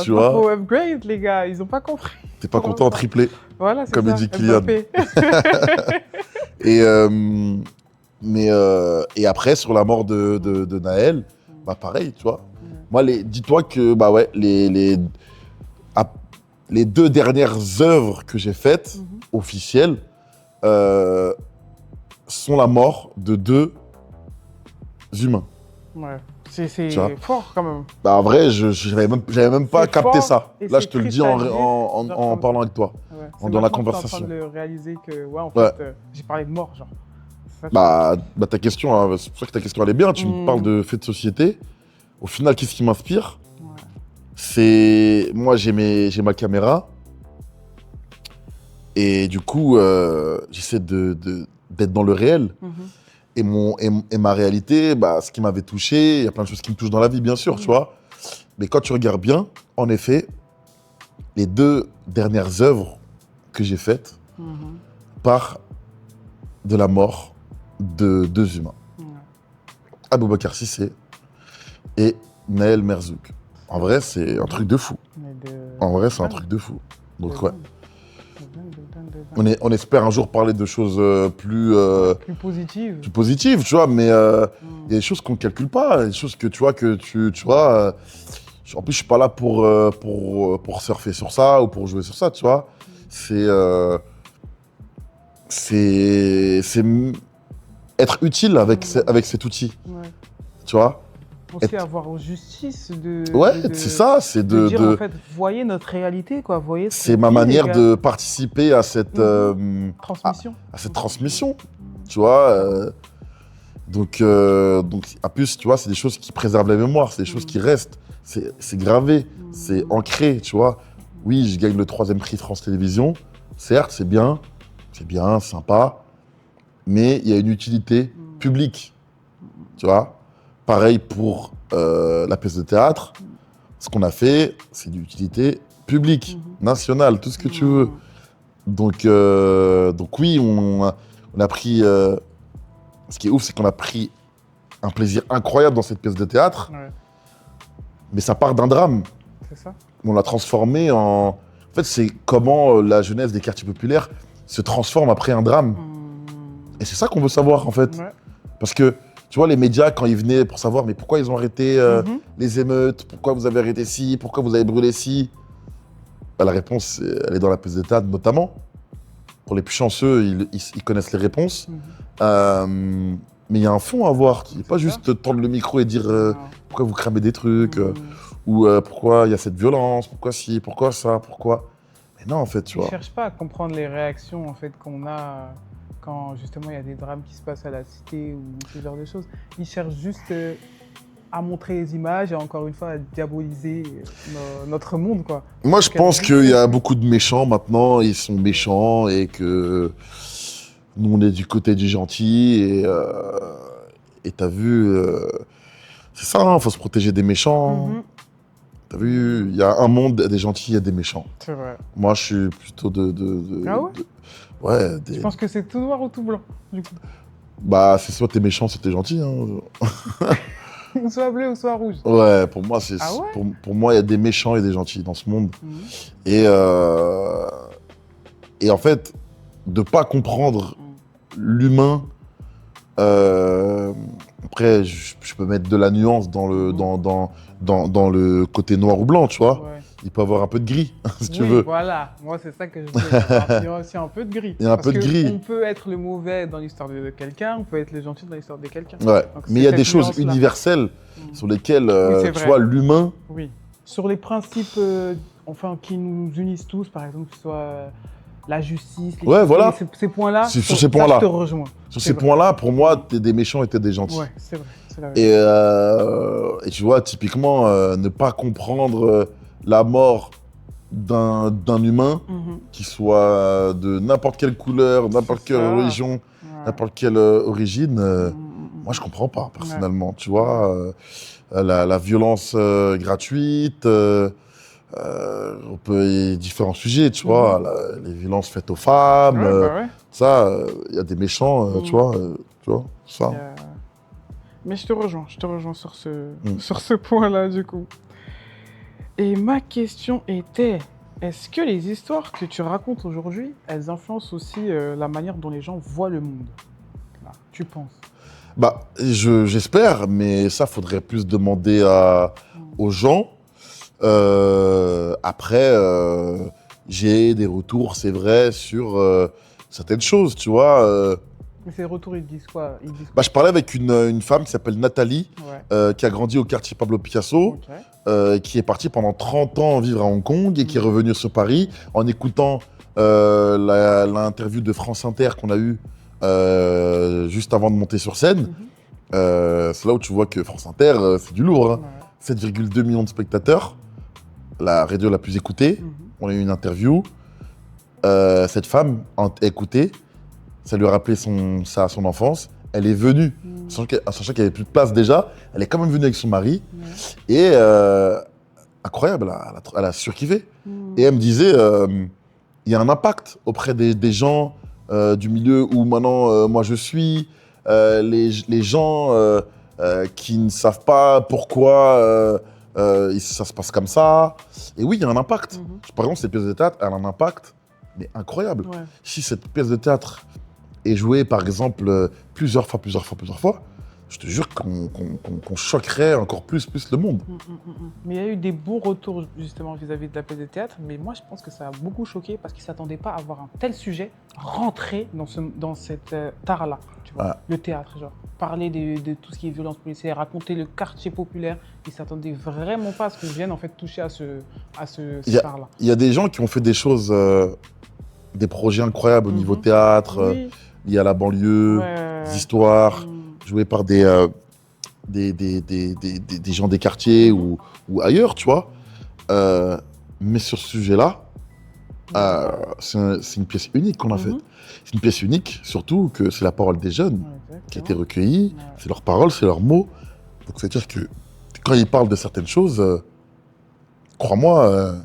S2: Tu vois,
S1: Faut upgrade, les gars. Ils ont pas compris.
S2: t'es pas content, triplé,
S1: Voilà, c'est
S2: comme
S1: ça.
S2: il dit Kylian.
S1: Mbappé.
S2: Et après, sur la mort de Naël, bah pareil, tu vois. Moi, dis-toi que bah ouais, les 2 dernières œuvres que j'ai faites, officielles, sont la mort de 2 humains.
S1: Ouais.
S2: Tu
S1: C'est
S2: vois.
S1: fort quand même.
S2: Bah en vrai, j'avais même pas
S1: C'est
S2: capté
S1: fort
S2: ça.
S1: et
S2: Là,
S1: c'est
S2: je te le
S1: triste
S2: dis
S1: à
S2: en
S1: dire,
S2: en parlant avec toi,
S1: Ouais.
S2: dans la
S1: maintenant que je suis
S2: conversation.
S1: en train de le réaliser que, ouais, en
S2: Ouais.
S1: fait, j'ai parlé de mort, genre. Ça,
S2: Bah ta question, hein, c'est pour ça que ta question elle est bien. Tu me parles de faits de société. Au final, qu'est-ce qui m'inspire?
S1: ouais.
S2: C'est moi, j'ai ma caméra et du coup, j'essaie d'être dans le réel. Et ma réalité, bah, ce qui m'avait touché, il y a plein de choses qui me touchent dans la vie, bien sûr, tu vois. Mais quand tu regardes bien, en effet, les 2 dernières œuvres que j'ai faites partent de la mort de 2 humains. Aboubacar Cissé et Naël Merzouk. En vrai, c'est un truc de fou. En vrai, c'est un truc de fou. Donc, ouais. On espère un jour parler de choses plus positives, tu vois, mais il y a des choses qu'on ne calcule pas, des choses que tu vois, en plus, je suis pas là pour surfer sur ça ou pour jouer sur ça, tu vois. C'est être utile avec cet outil, tu vois.
S1: Aussi avoir aux justice
S2: c'est ça, c'est
S1: de dire en fait, voyez notre réalité, quoi, voyez.
S2: C'est ma manière de participer à cette
S1: transmission.
S2: À cette transmission, tu vois. Donc, en plus, tu vois, c'est des choses qui préservent la mémoire, c'est des choses qui restent, c'est gravé, c'est ancré, tu vois. Oui, je gagne le 3e prix France Télévisions, certes, c'est bien, sympa, mais il y a une utilité publique, tu vois. Pareil pour la pièce de théâtre, ce qu'on a fait, c'est d'une utilité publique, nationale, tout ce que tu veux. Donc oui, on a pris... ce qui est ouf, c'est qu'on a pris un plaisir incroyable dans cette pièce de théâtre, mais ça part d'un drame.
S1: C'est ça.
S2: On l'a transformé en... En fait, c'est comment la jeunesse des quartiers populaires se transforme après un drame. Et c'est ça qu'on veut savoir, en fait. Parce que, tu vois, les médias, quand ils venaient pour savoir, mais pourquoi ils ont arrêté les émeutes, pourquoi vous avez arrêté ci, pourquoi vous avez brûlé ci, la réponse, elle est dans la pièce de théâtre, notamment. Pour les plus chanceux, ils connaissent les réponses. Mais il y a un fond à voir. Il n'y a pas juste tendre le micro et dire pourquoi vous cramez des trucs, ou pourquoi il y a cette violence, pourquoi ci, pourquoi ça, pourquoi. Mais non, en fait, tu vois.
S1: Ils ne cherchent pas à comprendre les réactions en fait, qu'on a quand justement il y a des drames qui se passent à la cité ou ce genre de choses. Ils cherchent juste à montrer les images et encore une fois à diaboliser notre monde, quoi.
S2: Moi, je pense qu'il y a beaucoup de méchants maintenant, ils sont méchants et que nous, on est du côté du gentil et t'as vu, c'est ça, il faut se protéger des méchants. T'as vu, il y a un monde des gentils et des méchants.
S1: C'est vrai.
S2: Moi, je suis plutôt
S1: Ah ouais
S2: ouais.
S1: Je pense que c'est tout noir ou tout blanc, du coup.
S2: Bah, c'est soit t'es méchant, soit t'es gentil. Hein.
S1: Soit bleu ou soit rouge.
S2: Ouais, pour moi, c'est
S1: ouais
S2: pour moi, il y a des méchants et des gentils dans ce monde. Et en fait, de pas comprendre l'humain. Après, je peux mettre de la nuance dans le côté noir ou blanc, tu vois. Ouais. Il peut y avoir un peu de gris, si tu veux.
S1: Voilà, moi c'est ça que je veux. Il y a aussi un peu de gris.
S2: Il y a un peu de gris.
S1: On peut être le mauvais dans l'histoire de quelqu'un, on peut être le gentil dans l'histoire de quelqu'un.
S2: Ouais. Mais il y a des choses universelles sur lesquelles, tu vois, l'humain...
S1: Oui. Sur les principes qui nous unissent tous, par exemple, que ce soit la justice,
S2: voilà.
S1: Ces points-là,
S2: sur ces points-là.
S1: Je te rejoins.
S2: Sur ces points-là, pour moi, t'es des méchants et t'es des gentils.
S1: Ouais, c'est vrai.
S2: Et tu vois, typiquement, ne pas comprendre la mort d'un humain, qui soit de n'importe quelle couleur, n'importe quelle religion, n'importe quelle origine, moi je comprends pas personnellement, tu vois. La violence gratuite, on peut différents sujets, tu vois, les violences faites aux femmes, ça, il y a des méchants, tu vois, ça.
S1: Mais je te rejoins sur ce point-là, du coup. Et ma question était, est-ce que les histoires que tu racontes aujourd'hui, elles influencent aussi la manière dont les gens voient le monde? Là, tu penses?
S2: Bah, j'espère, mais ça, faudrait plus demander aux gens. Après, j'ai des retours, c'est vrai, sur certaines choses, tu vois.
S1: Mais ces retours, ils disent quoi?
S2: Bah, je parlais avec une femme qui s'appelle Nathalie, qui a grandi au quartier Pablo Picasso, qui est partie pendant 30 ans vivre à Hong Kong et qui est revenue sur Paris en écoutant l'interview de France Inter qu'on a eue juste avant de monter sur scène. C'est là où tu vois que France Inter, c'est du lourd. Hein. 7,2 millions de spectateurs, la radio la plus écoutée. On a eu une interview. Cette femme a écouté. Ça lui a rappelé son enfance. Elle est venue, sachant qu'il n'y avait plus de place déjà. Elle est quand même venue avec son mari. Et incroyable, elle a surkiffé. Et elle me disait, il y a un impact auprès des gens du milieu où maintenant moi je suis. Les gens qui ne savent pas pourquoi ça se passe comme ça. Et oui, il y a un impact. Par exemple, cette pièce de théâtre, elle a un impact, mais incroyable.
S1: Ouais.
S2: Si cette pièce de théâtre est jouée, par exemple, plusieurs fois, je te jure qu'on choquerait encore plus le monde.
S1: Mais il y a eu des bons retours justement vis-à-vis de la pièce de théâtre, mais moi je pense que ça a beaucoup choqué parce qu'ils ne s'attendaient pas à voir un tel sujet rentrer dans cet art-là, tu vois, le théâtre, genre. Parler de tout ce qui est violence policière, raconter le quartier populaire, ils ne s'attendaient vraiment pas à ce que je vienne en fait toucher à cet art-là.
S2: Il y a des gens qui ont fait des choses, des projets incroyables au niveau théâtre, liés à la banlieue, des histoires, jouées par des gens des quartiers ou ailleurs, tu vois. Mais sur ce sujet-là, c'est une pièce unique qu'on a faite. C'est une pièce unique, surtout que c'est la parole des jeunes qui a été recueillie, c'est leurs paroles, c'est leurs mots. Donc c'est-à-dire que quand ils parlent de certaines choses, crois-moi,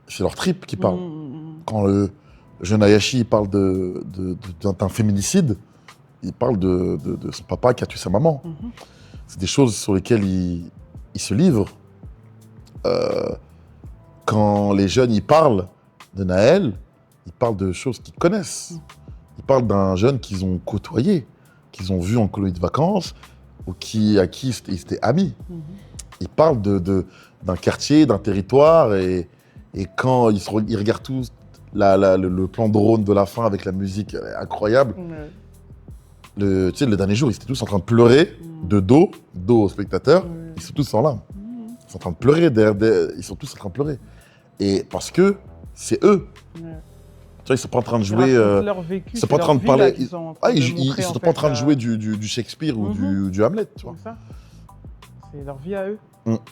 S2: c'est leur trip qui parle. Quand le jeune Ayashi parle d'un féminicide, il parle de son papa qui a tué sa maman. C'est des choses sur lesquelles il se livre. Quand les jeunes ils parlent de Naël, ils parlent de choses qu'ils connaissent. Ils parlent d'un jeune qu'ils ont côtoyé, qu'ils ont vu en colonie de vacances, ou à qui ils étaient amis. Ils parlent d'un quartier, d'un territoire, et quand ils regardent tous le plan drone de la fin avec la musique incroyable, tu sais, le dernier jour, ils étaient tous en train de pleurer, de dos aux spectateurs, ils sont tous en larmes. Ils sont en train de pleurer, ils sont tous en train de pleurer. Et parce que c'est eux. Tu vois, ils sont pas en train de jouer.
S1: Leur vécu,
S2: ils sont pas en train de parler. Ils sont pas en train de jouer
S1: du
S2: du Shakespeare ou du Hamlet, tu vois.
S1: C'est leur vie à eux,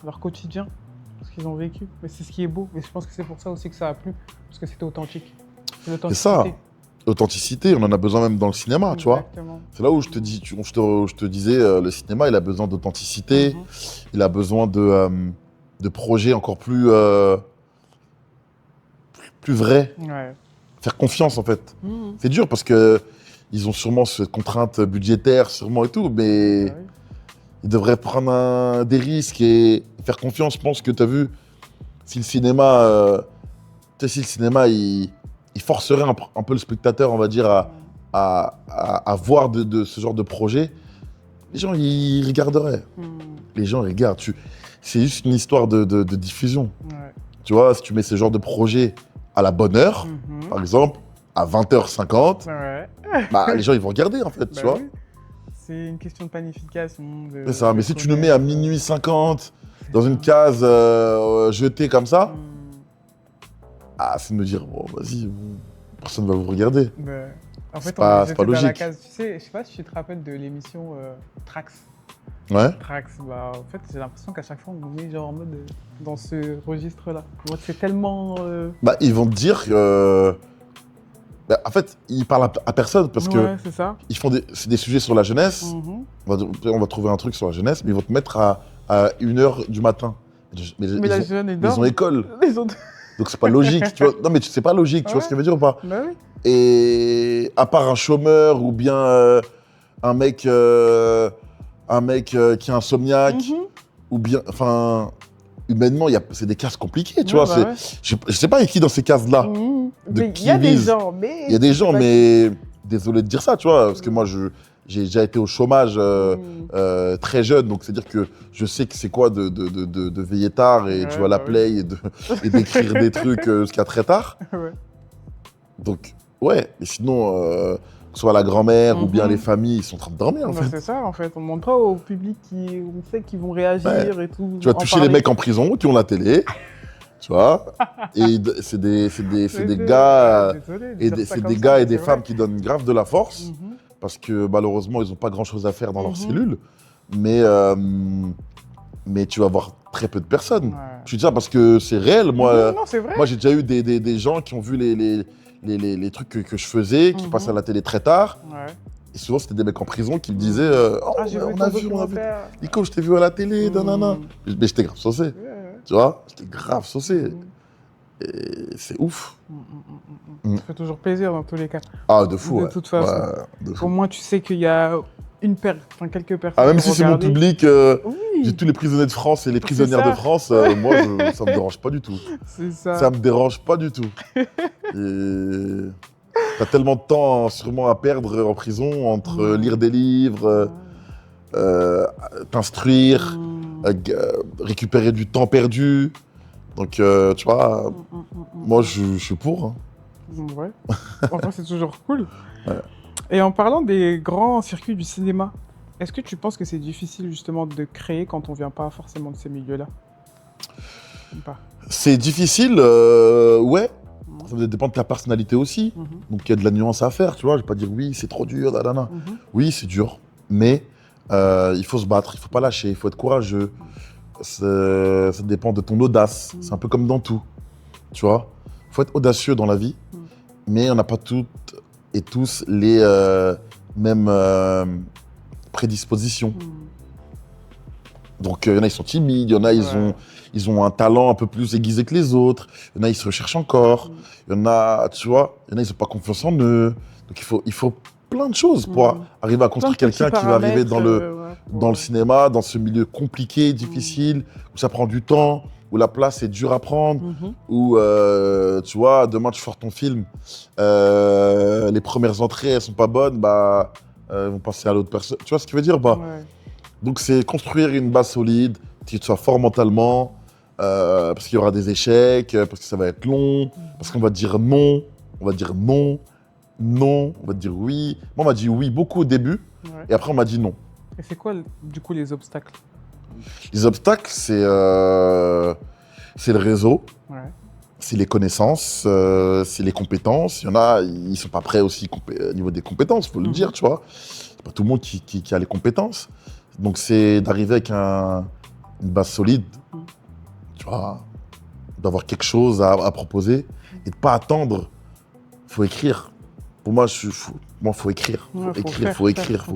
S1: leur quotidien, ce qu'ils ont vécu. Mais c'est ce qui est beau. Et je pense que c'est pour ça aussi que ça a plu, parce que c'était authentique.
S2: C'est ça. Authenticité, on en a besoin même dans le cinéma, tu vois. C'est là où je te disais, le cinéma, il a besoin d'authenticité, il a besoin de projets encore plus vrais. Faire confiance, en fait. C'est dur parce que ils ont sûrement cette contrainte budgétaire, sûrement et tout, mais ils devraient prendre des risques et faire confiance. Je pense que tu as vu, si le cinéma, il forcerait un peu le spectateur, on va dire, à voir de ce genre de projet, les gens, ils regarderaient. Les gens regardent. C'est juste une histoire de diffusion. Tu vois, si tu mets ce genre de projet à la bonne heure, par exemple, à 20h50, les gens, ils vont regarder, en fait, tu vois.
S1: Oui. C'est une question de planification.
S2: C'est ça, mais si tu le mets à minuit 50, dans une case jetée comme ça, c'est de me dire, bon, vas-y, personne ne va vous regarder.
S1: En fait,
S2: c'est pas logique.
S1: Dans la case, tu sais, je sais pas si tu te rappelles de l'émission Trax.
S2: Ouais.
S1: Trax, en fait, j'ai l'impression qu'à chaque fois, on nous met genre en mode dans ce registre-là. Moi, c'est tellement.
S2: Ils vont te dire que. En fait, ils parlent à personne parce que
S1: c'est ça.
S2: C'est des sujets sur la jeunesse. On va trouver un truc sur la jeunesse, mais ils vont te mettre à 1h du matin.
S1: Mais la jeune,
S2: ils ont école. Donc c'est pas logique, tu vois. Non, mais c'est pas logique, tu vois ce que je veux dire ou pas?
S1: Oui.
S2: Et à part un chômeur ou bien un mec qui est insomniaque, ou bien, enfin, humainement, c'est des cases compliquées, tu vois. Je sais pas qui dans ces cases-là.
S1: Il y a des gens, mais.
S2: Il y a des gens, mais désolé de dire ça, tu vois, parce que moi, j'ai déjà été au chômage très jeune, donc c'est-à-dire que je sais que c'est quoi de veiller tard et de jouer à la play et d'écrire des trucs jusqu'à très tard. Donc, ouais, mais sinon, que ce soit la grand-mère ou bien les familles, ils sont en train de dormir, en fait.
S1: C'est ça, en fait. On ne montre pas au public on sait qu'ils vont réagir et tout.
S2: Tu vas toucher les mecs en prison qui ont la télé, tu vois, et c'est des gars, c'est des gars et des femmes qui donnent grave de la force, parce que malheureusement, ils n'ont pas grand-chose à faire dans leur cellule, mais tu vas voir très peu de personnes. Je dis ça parce que c'est réel. Moi,
S1: c'est vrai.
S2: Moi, j'ai déjà eu des gens qui ont vu les trucs que je faisais, qui passaient à la télé très tard. Et souvent, c'était des mecs en prison qui me disaient on a vu. Nico, je t'ai vu à la télé, nanana. Mais j'étais grave saucé. Tu vois, j'étais grave saucé. Et c'est ouf.
S1: Ça fait toujours plaisir dans tous les cas.
S2: Ah, de fou.
S1: De toute façon. Au moins, tu sais qu'il y a quelques personnes
S2: Ah, même
S1: qui
S2: si
S1: ont
S2: c'est mon
S1: regardé.
S2: public, j'ai
S1: Oui,
S2: tous les prisonniers de France et les prisonnières
S1: ça.
S2: de France, moi, ça me dérange pas du tout.
S1: c'est ça.
S2: Ça me dérange pas du tout. Et t'as tellement de temps sûrement à perdre en prison entre
S1: Ouais.
S2: lire des livres, t'instruire, récupérer du temps perdu. Donc, tu vois, moi, je suis pour. Hein.
S1: Ouais. Enfin, c'est toujours cool.
S2: Ouais.
S1: Et en parlant des grands circuits du cinéma, est-ce que tu penses que c'est difficile justement de créer quand on vient pas forcément de ces milieux-là? Ou pas?
S2: C'est difficile, ouais. Ça va dépendre de ta personnalité aussi.
S1: Mhm.
S2: Donc, il y a de la nuance à faire, tu vois. Je vais pas dire oui, c'est trop dur, nanana.
S1: Mhm.
S2: Oui, c'est dur. Mais il faut se battre, il faut pas lâcher, il faut être courageux. Ça dépend de ton audace. C'est un peu comme dans tout, tu vois. Il faut être audacieux dans la vie, mais on n'a pas toutes et tous les mêmes prédispositions. Donc, il y en a, ils sont timides, il y en a, ils ont un talent un peu plus aiguisé que les autres. Il y en a, ils se recherchent encore. Il y en a, tu vois, il y en a, ils n'ont pas confiance en eux. Donc, il faut plein de choses pour arriver à construire quelqu'un qui va arriver dans le cinéma, dans ce milieu compliqué, difficile, où ça prend du temps, où la place est dure à prendre, où, tu vois, demain, tu sors ton film, les premières entrées, elles sont pas bonnes, bah, ils vont passer à l'autre personne. Tu vois ce que je veux dire, bah.
S1: Ouais.
S2: Donc, c'est construire une base solide, que tu sois fort mentalement, parce qu'il y aura des échecs, parce que ça va être long, parce qu'on va dire non, on va dire non, non, on va dire oui. Moi, on m'a dit oui beaucoup au début, et après, on m'a dit non.
S1: Et c'est quoi, du coup, les obstacles?
S2: Les obstacles, c'est le réseau, c'est les connaissances, c'est les compétences. Il y en a, ils sont pas prêts aussi au niveau des compétences, faut le dire, tu vois. C'est pas tout le monde qui a les compétences. Donc, c'est d'arriver avec une base solide, tu vois, d'avoir quelque chose à proposer et de pas attendre. Faut écrire. Pour moi, faut écrire. Faut écrire,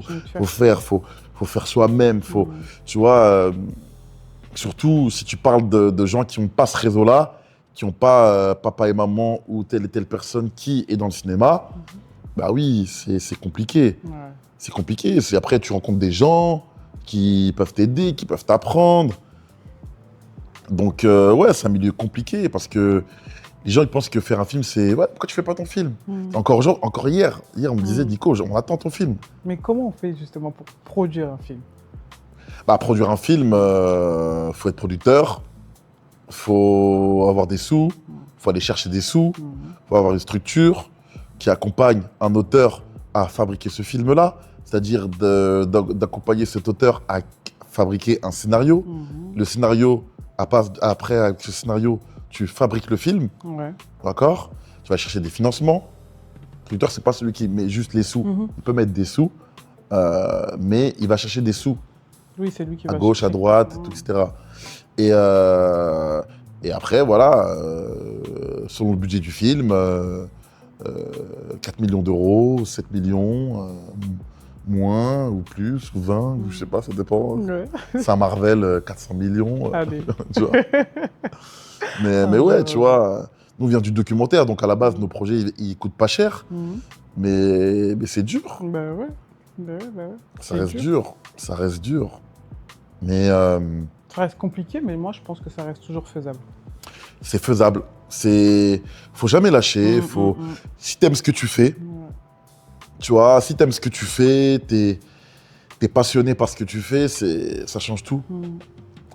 S2: faut faire soi-même. Tu vois, surtout si tu parles de gens qui n'ont pas ce réseau-là, qui n'ont pas papa et maman ou telle et telle personne qui est dans le cinéma, bah oui, c'est compliqué.
S1: Ouais.
S2: C'est compliqué. Après, tu rencontres des gens qui peuvent t'aider, qui peuvent t'apprendre. Donc, ouais, c'est un milieu compliqué parce que les gens ils pensent que faire un film, c'est ouais, pourquoi tu fais pas ton film? Encore hier, on me disait, Nico, on attend ton film.
S1: Mais comment on fait justement pour produire un film?
S2: Bah, produire un film, faut être producteur, faut avoir des sous, faut aller chercher des sous, faut avoir une structure qui accompagne un auteur à fabriquer ce film-là, c'est-à-dire d'accompagner cet auteur à fabriquer un scénario. Le scénario, après, avec ce scénario, tu fabriques le film, d'accord? Tu vas chercher des financements. Le producteur, c'est pas celui qui met juste les sous. Il peut mettre des sous, mais il va chercher des sous.
S1: Oui, c'est lui qui
S2: à
S1: va
S2: gauche,
S1: chercher.
S2: à droite, tout, etc. Et après, voilà, selon le budget du film, 4 millions d'euros, 7 millions, moins ou plus, ou 20, ou je sais pas, ça dépend. C'est un Marvel, 400 millions.
S1: Allez.
S2: Tu vois. Mais ouais, tu vois, nous on vient du documentaire, donc à la base, nos projets, ils coûtent pas cher, mais c'est dur.
S1: Bah ouais.
S2: Ça reste dur. Mais
S1: ça reste compliqué, mais moi je pense que ça reste toujours faisable.
S2: C'est faisable. Faut jamais lâcher. Si t'aimes ce que tu fais, tu vois, si t'aimes ce que tu fais, t'es passionné par ce que tu fais, ça change tout.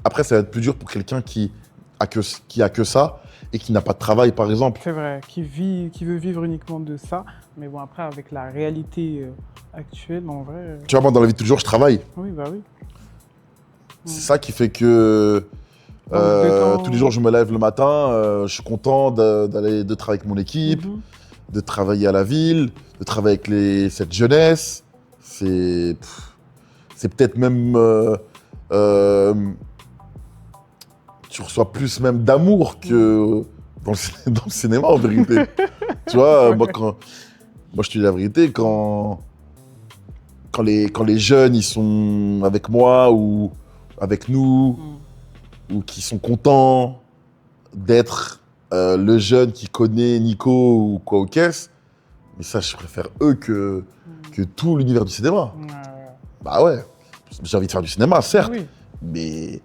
S2: Après, ça va être plus dur pour quelqu'un qui a que ça et qui n'a pas de travail, par exemple.
S1: C'est vrai, qui veut vivre uniquement de ça. Mais bon, après, avec la réalité actuelle, en vrai...
S2: Tu vois, moi, dans la vie de tous les jours, je travaille.
S1: Oui, bah oui.
S2: C'est ça qui fait que tous les jours, je me lève le matin, je suis content de travailler avec mon équipe, de travailler à la ville, de travailler avec cette jeunesse. C'est peut-être même... tu reçois plus même d'amour que dans le cinéma, en vérité. Tu vois, moi, je te dis la vérité, quand les jeunes, ils sont avec moi ou avec nous, ou qui sont contents d'être le jeune qui connaît Nico ou quoi aux caisses, mais ça, je préfère eux que tout l'univers du cinéma. Bah ouais, j'ai envie de faire du cinéma, certes,
S1: Oui.
S2: mais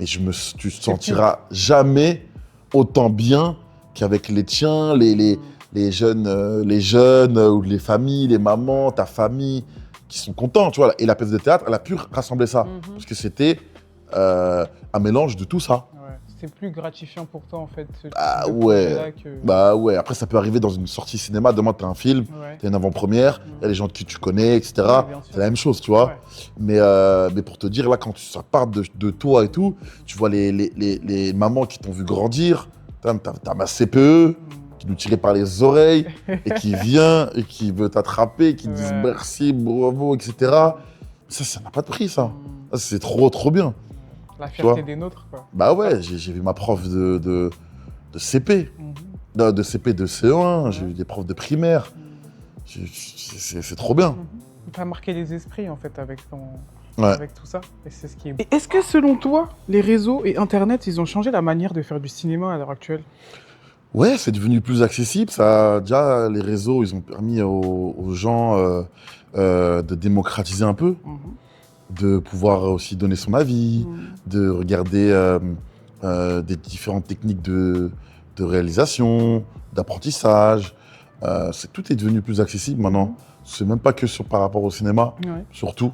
S2: tu te sentiras jamais autant bien qu'avec les tiens, les jeunes ou les familles, les mamans, ta famille, qui sont contents, tu vois. Et la pièce de théâtre, elle a pu rassembler ça, parce que c'était un mélange de tout ça.
S1: Ouais. C'est plus gratifiant pour toi, en fait, ce
S2: Ah
S1: type de
S2: ouais,
S1: projet-là que...
S2: bah ouais. Après, ça peut arriver dans une sortie cinéma. Demain, t'as un film,
S1: Ouais.
S2: t'as une avant-première, il y a les gens que tu connais, etc.
S1: Oui, bien sûr.
S2: C'est la même chose, tu vois.
S1: Ouais.
S2: Mais pour te dire, là, quand ça part de toi et tout, tu vois les mamans qui t'ont vu grandir. T'as ma CPE qui nous tirait par les oreilles et qui vient et qui veut t'attraper, qui dit merci, bravo, etc. Ça n'a pas de prix, ça. Ça, c'est trop, trop bien.
S1: La fierté des nôtres, quoi.
S2: Bah ouais, j'ai vu ma prof de CP, de CP, de CE1, j'ai eu des profs de primaire. C'est trop bien.
S1: Tu as marqué les esprits, en fait, avec
S2: Ouais.
S1: avec tout ça. Et c'est ce qui est... Et est-ce que, selon toi, les réseaux et Internet, ils ont changé la manière de faire du cinéma à l'heure actuelle?
S2: Ouais, c'est devenu plus accessible. Ça, déjà, les réseaux, ils ont permis aux gens de démocratiser un peu, de pouvoir aussi donner son avis, de regarder des différentes techniques de réalisation, d'apprentissage. Tout est devenu plus accessible maintenant. C'est même pas que par rapport au cinéma, surtout.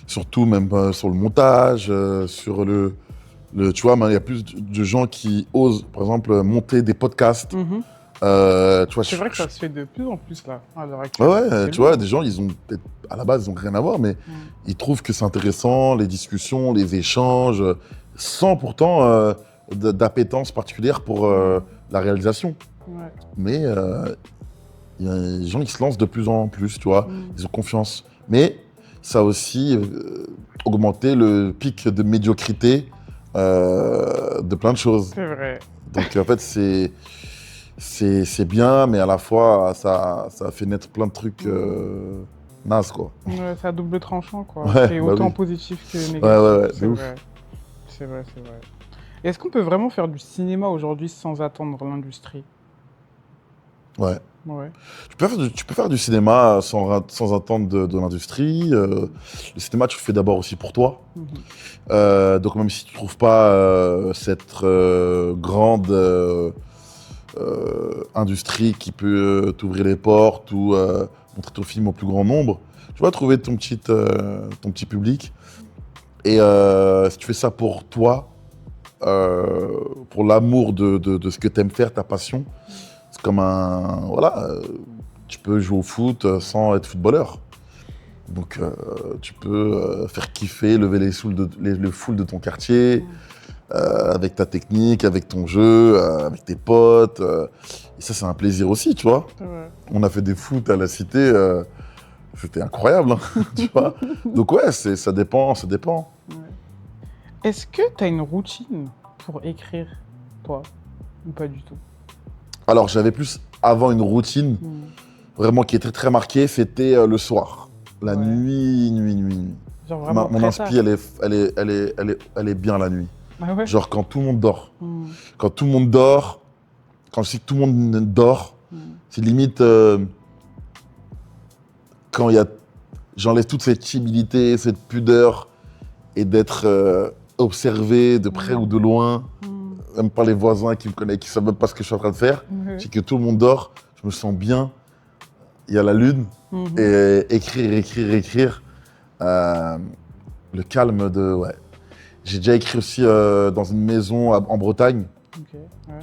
S2: Surtout même sur le montage, sur tu vois, il y a plus de gens qui osent, par exemple, monter des podcasts. Tu vois,
S1: C'est vrai que ça se fait de plus en plus, là, à l'heure actuelle.
S2: Ouais, tu vois, des gens, ils ont peut-être, à la base, ils n'ont rien à voir, mais ils trouvent que c'est intéressant, les discussions, les échanges, sans pourtant d'appétence particulière pour la réalisation.
S1: Ouais.
S2: Mais il y a des gens qui se lancent de plus en plus, tu vois, ils ont confiance. Mais ça a aussi augmenté le pic de médiocrité de plein de choses.
S1: C'est vrai.
S2: Donc en fait, c'est bien, mais à la fois, ça a fait naître plein de trucs nazes, quoi.
S1: Ouais, c'est à double tranchant, quoi.
S2: Ouais,
S1: c'est
S2: bah
S1: autant
S2: oui.
S1: positif que négatif.
S2: Ouais,
S1: c'est
S2: de ouf.
S1: vrai. C'est vrai, c'est vrai. Et est-ce qu'on peut vraiment faire du cinéma aujourd'hui sans attendre l'industrie?
S2: Ouais.
S1: Ouais.
S2: Tu peux faire du cinéma sans attendre de l'industrie. Le cinéma, tu le fais d'abord aussi pour toi. Donc même si tu ne trouves pas cette grande industrie qui peut t'ouvrir les portes ou montrer ton film au plus grand nombre, tu vas trouver ton petit public. Et si tu fais ça pour toi, pour l'amour de ce que tu aimes faire, ta passion, c'est comme voilà, tu peux jouer au foot sans être footballeur. Donc tu peux faire kiffer, lever le foule de ton quartier, avec ta technique, avec ton jeu, avec tes potes. Et ça, c'est un plaisir aussi, tu vois.
S1: Ouais.
S2: On a fait des foot à la cité, c'était incroyable, hein, tu vois. Donc ouais, ça dépend.
S1: Ouais. Est-ce que tu as une routine pour écrire, toi, ou pas du tout?
S2: Alors j'avais plus avant une routine, vraiment qui était très marquée, c'était le soir. La nuit.
S1: Genre vraiment
S2: Mon
S1: très
S2: inspi, elle est bien la nuit.
S1: tard. Ah ouais?
S2: Genre quand tout le monde dort. Quand tout le monde dort, quand je sais que tout le monde dort, c'est limite quand j'enlève toute cette timidité, cette pudeur et d'être observé de près ou de loin, même par les voisins qui me connaissent, qui ne savent même pas ce que je suis en train de faire. C'est que tout le monde dort, je me sens bien, il y a la lune, et écrire. Le calme de... Ouais. J'ai déjà écrit aussi dans une maison en Bretagne.
S1: Ok, ouais.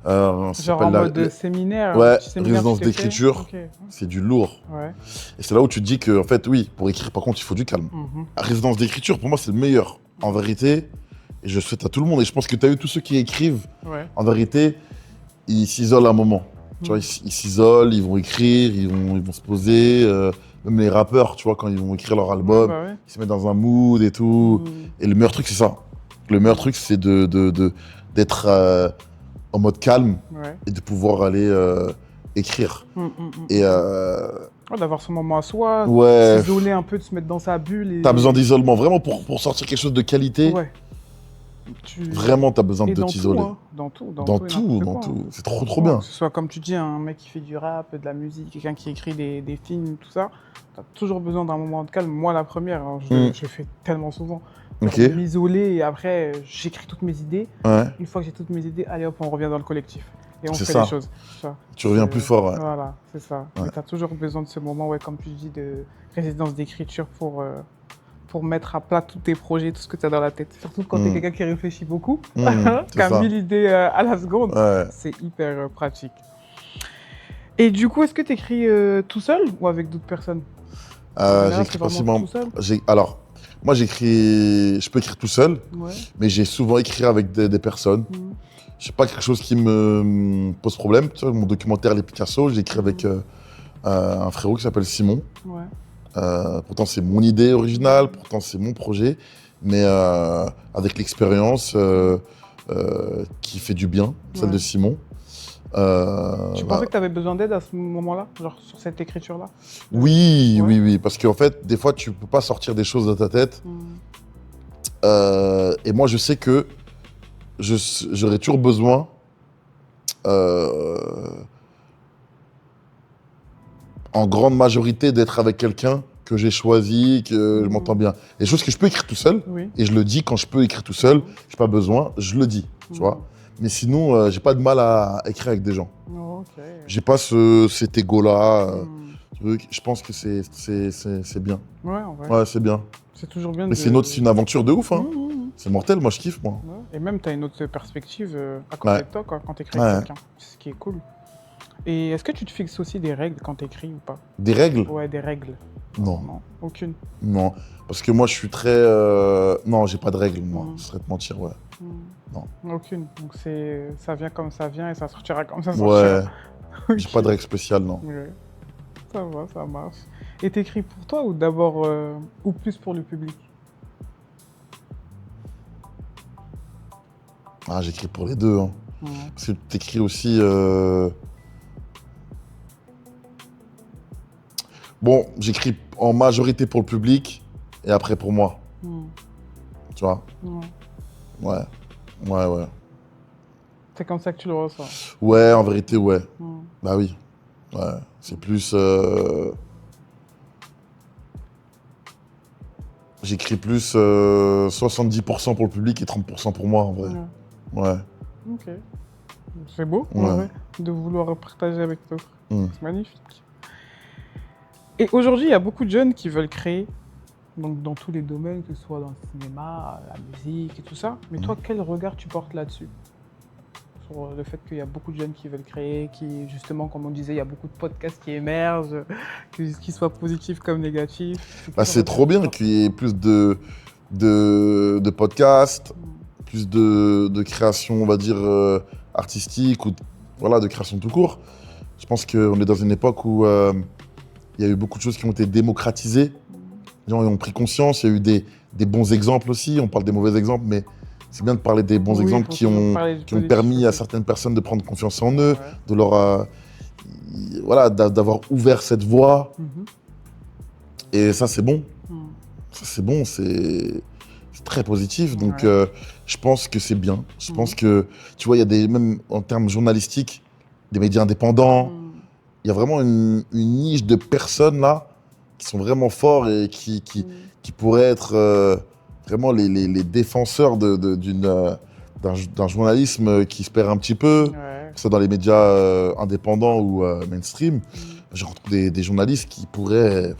S2: Ça
S1: Genre
S2: s'appelle
S1: en mode séminaire?
S2: Ouais,
S1: petit séminaire
S2: résidence
S1: que tu t'es fait?
S2: d'écriture.
S1: Ok.
S2: C'est du lourd.
S1: Ouais.
S2: Et c'est là où tu te dis que, en fait, oui, pour écrire, par contre, il faut du calme. Résidence d'écriture, pour moi, c'est le meilleur. En vérité, et je souhaite à tout le monde, et je pense que tu as eu tous ceux qui écrivent, en vérité, ils s'isolent un moment. Tu vois, ils s'isolent, ils vont écrire, ils vont se poser. Même les rappeurs, tu vois, quand ils vont écrire leur album, ils se mettent dans un mood et tout. Et le meilleur truc, c'est ça. Le meilleur truc, c'est d'être en mode calme et de pouvoir aller écrire. Et
S1: d'avoir son moment à soi, s'isoler un peu, de se mettre dans sa bulle.
S2: T'as besoin d'isolement, vraiment pour sortir quelque chose de qualité.
S1: Ouais.
S2: Vraiment, tu as besoin
S1: Et
S2: de
S1: dans
S2: t'isoler.
S1: tout, hein. Dans tout,
S2: Dans
S1: et
S2: tout,
S1: n'importe
S2: dans
S1: quoi, hein.
S2: tout. C'est trop bien.
S1: Que ce soit, comme tu dis, un mec qui fait du rap, de la musique, quelqu'un qui écrit des films, tout ça, t'as toujours besoin d'un moment de calme. Moi, la première, hein, je fais tellement souvent. Genre
S2: Ok.
S1: m'isoler et après, j'écris toutes mes idées.
S2: Ouais,
S1: Une fois que j'ai toutes mes idées, allez hop, on revient dans le collectif. Et on
S2: c'est
S1: fait les
S2: ça.
S1: choses. Tu vois.
S2: Tu reviens
S1: C'est-
S2: plus fort, ouais.
S1: Voilà, c'est ça.
S2: Ouais.
S1: Mais t'as toujours besoin de ce moment, ouais, comme tu dis, de résidence d'écriture pour mettre à plat tous tes projets, tout ce que tu as dans la tête. Surtout quand tu es quelqu'un qui réfléchit beaucoup, qui
S2: C'est
S1: a
S2: ça.
S1: 1000 idées à la seconde.
S2: Ouais.
S1: C'est hyper pratique. Et du coup, est-ce que tu écris tout seul ou avec d'autres personnes? En général,
S2: J'écris
S1: c'est vraiment
S2: principalement.
S1: tout seul?
S2: Alors, moi, je peux écrire tout seul,
S1: Ouais.
S2: mais j'ai souvent écrit avec des personnes.
S1: Mhm.
S2: C'est pas quelque chose qui me pose problème. Tu vois, mon documentaire Les Picasso, j'ai écrit avec un frérot qui s'appelle Simon.
S1: Ouais.
S2: Pourtant, c'est mon idée originale, pourtant, c'est mon projet, mais avec l'expérience qui fait du bien, celle
S1: Ouais.
S2: de Simon.
S1: Tu pensais que tu avais besoin d'aide à ce moment-là, genre sur cette écriture-là?
S2: Oui,
S1: Ouais.
S2: oui, oui, parce qu'en fait, des fois, tu peux pas sortir des choses de ta tête. Et moi, je sais que j'aurais toujours besoin en grande majorité d'être avec quelqu'un que j'ai choisi, que je m'entends bien. Les choses que je peux écrire tout seul,
S1: Oui.
S2: et je le dis quand je peux écrire tout seul, j'ai pas besoin, je le dis, tu vois. Mais sinon, j'ai pas de mal à écrire avec des gens.
S1: Oh, ok.
S2: J'ai pas cet ego-là. Truc. Je pense que c'est bien.
S1: Ouais, en vrai.
S2: Ouais, c'est bien.
S1: C'est toujours bien
S2: Mais c'est une aventure de ouf, hein. C'est mortel, moi je kiffe, moi.
S1: Ouais. Et même, tu as une autre perspective à côté
S2: Ouais.
S1: de toi quand tu écris avec quelqu'un. C'est ce qui est cool. Et est-ce que tu te fixes aussi des règles quand tu écris ou pas?
S2: Des règles?
S1: Ouais, des règles.
S2: Non.
S1: Non, aucune.
S2: Non. Parce que moi, je suis très. Non, j'ai pas de règles, moi. Ce serait te mentir, ouais. Non.
S1: Aucune. Donc ça vient comme ça vient et ça sortira comme ça
S2: Ouais.
S1: sortira.
S2: J'ai pas de règles spéciales, non.
S1: Ouais. Ça va, ça marche. Et t'écris pour toi ou d'abord ou plus pour le public?
S2: Ah, j'écris pour les deux, hein.
S1: Ouais.
S2: Parce que t'écris aussi. Bon, j'écris en majorité pour le public et après pour moi. Tu vois?
S1: Ouais.
S2: Ouais. Ouais, ouais.
S1: C'est comme ça que tu le ressens.
S2: Ouais, en vérité, ouais. Bah oui. Ouais. C'est plus. J'écris plus 70% pour le public et 30% pour moi, en vrai. Ouais.
S1: Ok. C'est beau, en
S2: Ouais.
S1: vrai, de vouloir partager avec d'autres.
S2: Mm.
S1: C'est magnifique. Et aujourd'hui, il y a beaucoup de jeunes qui veulent créer, donc dans tous les domaines, que ce soit dans le cinéma, la musique et tout ça. Mais toi, quel regard tu portes là-dessus? Sur le fait qu'il y a beaucoup de jeunes qui veulent créer, qui, justement, comme on disait, il y a beaucoup de podcasts qui émergent, qu'ils soient positifs comme négatifs.
S2: Bah, c'est trop bien qu'il y ait plus de podcasts, plus de création, on va dire, artistique ou voilà, de création tout court. Je pense qu'on est dans une époque où il y a eu beaucoup de choses qui ont été démocratisées. Les gens ont pris conscience, il y a eu des bons exemples aussi. On parle des mauvais exemples, mais c'est bien de parler des bons
S1: Oui,
S2: exemples
S1: faut
S2: qui ont
S1: toujours parler du positif
S2: permis à
S1: aussi.
S2: certaines personnes de prendre confiance en eux,
S1: Ouais.
S2: de leur, voilà, d'avoir ouvert cette voie. Et ça, c'est bon. Ça, c'est bon, c'est très positif. Donc,
S1: Ouais.
S2: je pense que c'est bien. Je pense que, tu vois, il y a même en termes journalistiques, des médias indépendants. Il y a vraiment une niche de personnes là qui sont vraiment forts et qui pourraient être vraiment les défenseurs d'un journalisme qui se perd un petit peu,
S1: Ouais.
S2: que ce soit dans les médias indépendants ou mainstream. Je retrouve des journalistes qui pourraient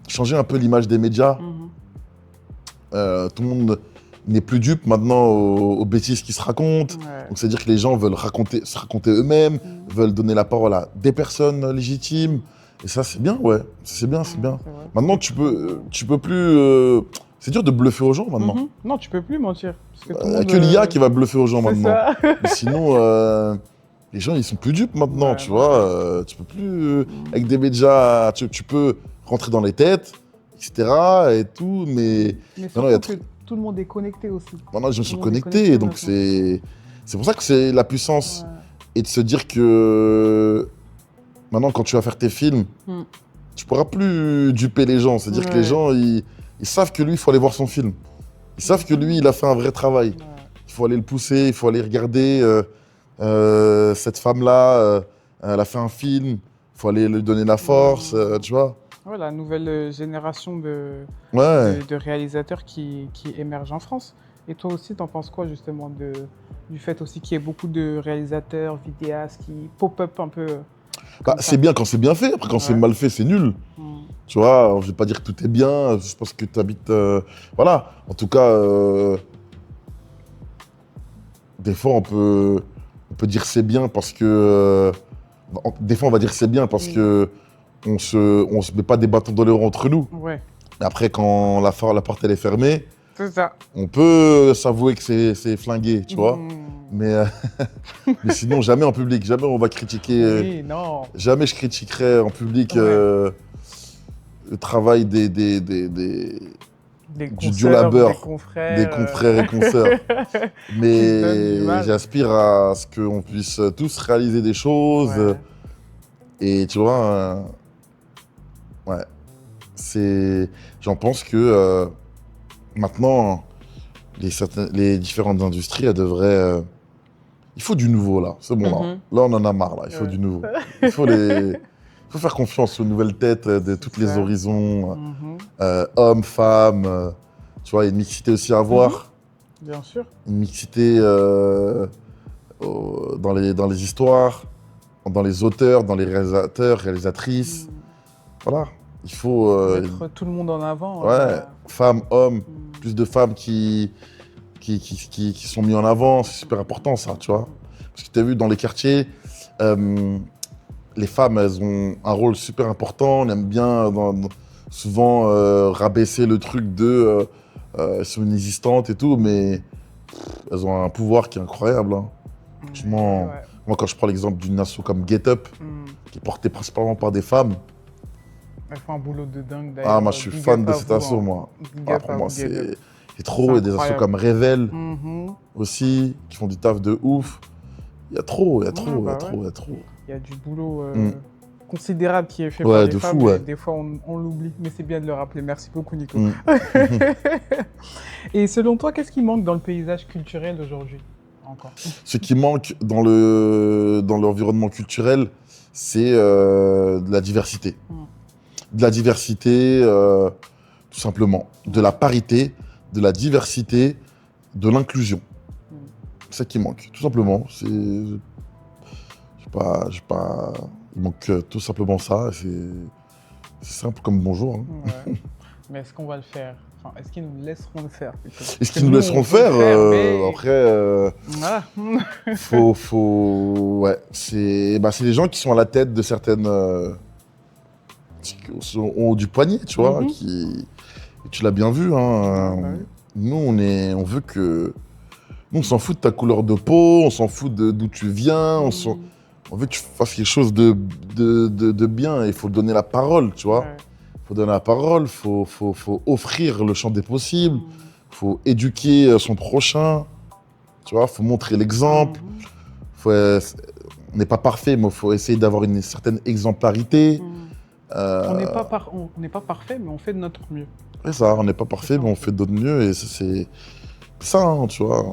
S2: changer un peu l'image des médias. Tout le monde n'est plus dupe maintenant aux bêtises qui se racontent.
S1: Ouais.
S2: Donc c'est-à-dire que les gens veulent se raconter eux-mêmes, veulent donner la parole à des personnes légitimes. Et ça, c'est bien, ouais. C'est bien, c'est bien.
S1: C'est vrai.
S2: Maintenant, tu peux plus... c'est dur de bluffer aux gens maintenant.
S1: Non, tu peux plus mentir. Parce que tout
S2: Il
S1: le
S2: n'y a
S1: monde,
S2: que l'IA qui va bluffer aux gens
S1: c'est
S2: maintenant.
S1: ça.
S2: Mais sinon, les gens, ils sont plus dupes maintenant,
S1: Ouais,
S2: tu
S1: ouais.
S2: vois. Tu peux plus... avec des médias, tu peux rentrer dans les têtes, etc. et tout, mais...
S1: Mais
S2: Non, non, il y a
S1: surtout que tout le monde est connecté aussi.
S2: Maintenant, les gens sont
S1: Tout le monde est
S2: connectés,
S1: connecté
S2: donc
S1: maintenant.
S2: c'est pour ça que c'est la puissance.
S1: Ouais.
S2: Et de se dire que maintenant, quand tu vas faire tes films,
S1: Mm.
S2: tu pourras plus duper les gens. C'est-à-dire que les
S1: Ouais.
S2: gens, ils savent que lui, il faut aller voir son film. Ils savent que lui, il a fait un vrai travail.
S1: Ouais.
S2: Il faut aller le pousser, il faut aller regarder cette femme-là, elle a fait un film, il faut aller lui donner la force, tu vois.
S1: Ouais, la nouvelle génération
S2: Ouais.
S1: de réalisateurs qui émergent en France. Et toi aussi, t'en penses quoi justement du fait aussi qu'il y ait beaucoup de réalisateurs, vidéastes qui pop-up un peu
S2: Bah,
S1: comme ça?
S2: c'est bien quand c'est bien fait, après quand c'est
S1: Ouais.
S2: mal fait, c'est nul.
S1: Mm.
S2: Tu vois, je vais pas dire que tout est bien, je pense que tu habites. Voilà, en tout cas, des fois on peut dire c'est bien parce que. Des fois on va dire c'est bien parce que on se met pas des bâtons dans les roues entre nous.
S1: Ouais,
S2: Mais après, quand la porte elle est fermée,
S1: c'est ça.
S2: on peut s'avouer que c'est flingué, tu vois.
S1: Mm.
S2: Mais, mais sinon, jamais en public, jamais on va critiquer.
S1: Oui, non.
S2: Jamais je critiquerai en public
S1: Ouais.
S2: le travail
S1: Des
S2: du
S1: consoeurs,
S2: labeur,
S1: des confrères.
S2: des confrères et consoeurs.
S1: Qui donnent du
S2: Mais
S1: mal.
S2: j'aspire à ce qu'on puisse tous réaliser des choses.
S1: Ouais.
S2: Et tu vois, ouais, j'en pense que maintenant, les différentes industries, elles devraient. Il faut du nouveau là, c'est bon là.
S1: Mhm.
S2: Là, on en a marre là, il faut
S1: Ouais.
S2: du nouveau. Il faut faire confiance aux nouvelles têtes de tous les
S1: ça.
S2: horizons,
S1: Mhm.
S2: hommes, femmes. Tu vois, il y a une mixité aussi à avoir.
S1: Bien sûr.
S2: Une mixité dans les histoires, dans les auteurs, dans les réalisateurs, réalisatrices. Voilà, il faut.
S1: Mettre tout le monde en avant.
S2: Ouais, femmes, hommes,
S1: Mm.
S2: plus de femmes qui sont mis en avant, c'est super important ça, tu vois. Parce que tu as vu dans les quartiers, les femmes, elles ont un rôle super important. On aime bien souvent rabaisser le truc de elles sont inexistantes et tout, mais elles ont un pouvoir qui est incroyable. Hein. Franchement,
S1: Ouais.
S2: moi quand je prends l'exemple d'une asso comme Get Up,
S1: Mm.
S2: qui est portée principalement par des femmes,
S1: Elle fait un boulot de dingue d'ailleurs.
S2: ah moi je suis
S1: Big
S2: fan
S1: up
S2: de
S1: à
S2: cette
S1: vous,
S2: asso,
S1: hein.
S2: moi.
S1: Big
S2: Ah,
S1: up
S2: pour
S1: à
S2: moi
S1: vous, Get Up.
S2: c'est trop. Il y a des assos
S1: incroyable.
S2: comme Revel
S1: Mhm.
S2: aussi, qui font du taf de ouf. Il y a trop, il y a trop, il y
S1: bah
S2: a
S1: ouais.
S2: trop, il y a trop.
S1: Il y a du boulot
S2: Mm.
S1: considérable qui est fait
S2: Ouais,
S1: par les
S2: de
S1: femmes.
S2: fou, ouais.
S1: Et des fois, on l'oublie. Mais c'est bien de le rappeler. Merci beaucoup, Nico.
S2: Mm.
S1: Et selon toi, qu'est-ce qui manque dans le paysage culturel d'aujourd'hui encore?
S2: Ce qui manque dans l'environnement culturel, c'est de la diversité.
S1: Mm.
S2: De la diversité, tout simplement. De la parité, de la diversité, de l'inclusion.
S1: Mm.
S2: C'est ça qui manque, tout simplement. Il manque tout simplement ça. C'est simple comme bonjour. Hein.
S1: Ouais. Mais est-ce qu'on va le faire? Enfin, est-ce qu'ils nous laisseront le faire plutôt?
S2: Est-ce
S1: Parce
S2: qu'ils
S1: que
S2: nous laisseront le faire,
S1: mais...
S2: Après,
S1: Voilà.
S2: ouais, c'est les gens qui sont à la tête de certaines, qui ont du poignet, tu vois,
S1: Mhm.
S2: tu l'as bien vu, hein.
S1: Bah oui.
S2: Nous, on veut que, nous, on s'en fout de ta couleur de peau, on s'en fout d'où tu viens, on veut que tu fasses quelque chose de bien. Il faut donner la parole, tu vois.
S1: Ouais.
S2: Il faut donner la parole, il faut offrir le champ des possibles,
S1: Mm.
S2: il faut éduquer son prochain, tu vois, il faut montrer l'exemple.
S1: Mhm.
S2: On n'est pas parfait, mais il faut essayer d'avoir une certaine exemplarité.
S1: Mm.
S2: Euh,
S1: On n'est pas parfait, mais on fait de notre mieux.
S2: C'est ça, on n'est pas parfait, mais on fait de notre mieux. Et c'est ça, hein, tu vois.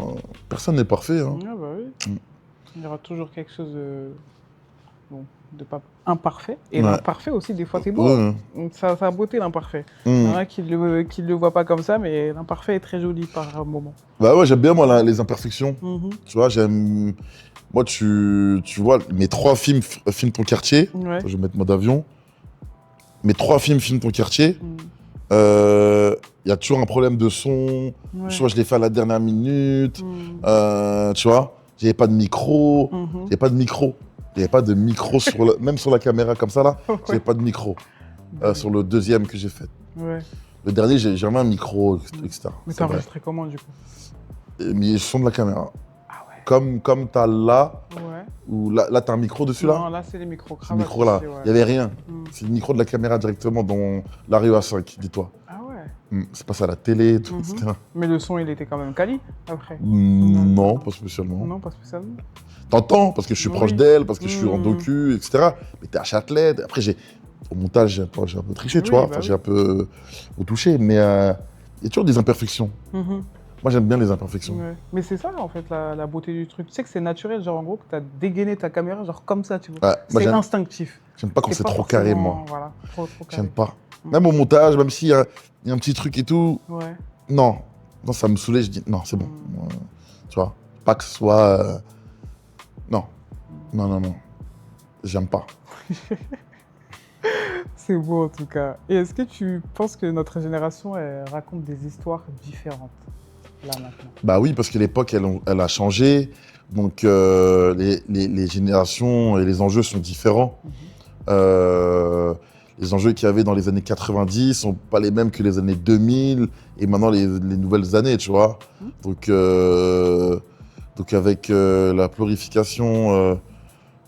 S2: Personne n'est parfait. Hein.
S1: Ah bah oui.
S2: Mm.
S1: Il y aura toujours quelque chose de pas imparfait. Et
S2: Ouais.
S1: l'imparfait aussi, des fois, c'est beau.
S2: Ouais.
S1: Donc, ça a beauté, l'imparfait. Il y
S2: Mm.
S1: en a qui le voient pas comme ça, mais l'imparfait est très joli par moment.
S2: Bah ouais, j'aime bien, moi, les imperfections.
S1: Mhm.
S2: Tu vois, j'aime. Moi, tu vois, mes 3 films, filment ton quartier.
S1: Ouais.
S2: Je vais mettre mode avion. Mes 3 films, filment ton quartier.
S1: Mm.
S2: Il y a toujours un problème de son.
S1: Ouais.
S2: Soit je l'ai fait à la dernière minute.
S1: Mm.
S2: Tu vois, j'avais pas de micro.
S1: Mhm.
S2: J'avais pas de micro. Il n'y avait pas de micro, même sur la caméra comme ça, là. J'avais
S1: Ouais.
S2: pas de micro. Sur le deuxième que j'ai fait.
S1: Ouais.
S2: Le dernier, j'ai jamais un micro, etc.
S1: Mais
S2: C'est
S1: t'as
S2: vrai.
S1: enregistré comment, du coup?
S2: Mais le son de la caméra.
S1: Ah ouais.
S2: Comme t'as là,
S1: Ouais.
S2: ou là t'as un micro dessus, là.
S1: Non, là, c'est les micros
S2: Ce
S1: cravates.
S2: micro-là,
S1: ici, ouais.
S2: il n'y avait rien.
S1: Mm.
S2: C'est le micro de la caméra directement dans la rue A5, dis-toi.
S1: Ah ouais.
S2: C'est passé à la télé et tout,
S1: Mhm.
S2: etc.
S1: Mais le son, il était quand même quali, après.
S2: Non, pas spécialement.
S1: Non, pas spécialement.
S2: T'entends, parce que je suis proche
S1: Oui.
S2: d'elle, parce que je suis en
S1: Mm.
S2: docu, etc. Mais t'es à Châtelet. Après, au montage, j'ai un peu triché, tu
S1: Oui,
S2: vois.
S1: bah
S2: Enfin,
S1: oui.
S2: j'ai un peu retouché. Mais Il y a toujours des imperfections.
S1: Mhm.
S2: Moi, j'aime bien les imperfections.
S1: Ouais. Mais c'est ça, en fait, la beauté du truc. Tu sais que c'est naturel, genre, en gros, que tu as dégainé ta caméra, genre, comme ça, tu vois.
S2: Ouais, moi,
S1: C'est instinctif.
S2: j'aime pas quand c'est trop carré, moi.
S1: Voilà, trop carré.
S2: J'aime pas.
S1: Mm.
S2: Même au montage, même s'il y a un petit truc et tout,
S1: Ouais.
S2: non. Non, ça me saoulait, je dis, non, c'est bon. Tu vois, pas que ce soit... Non. Non. J'aime pas.
S1: C'est beau, en tout cas. Et est-ce que tu penses que notre génération, elle raconte des histoires différentes, là, maintenant?
S2: Bah oui, parce que l'époque, elle a changé. Donc, les générations et les enjeux sont différents.
S1: Mhm.
S2: Les enjeux qu'il y avait dans les années 90 sont pas les mêmes que les années 2000 et maintenant les nouvelles années, tu vois.
S1: Mhm.
S2: Donc avec la prolifération,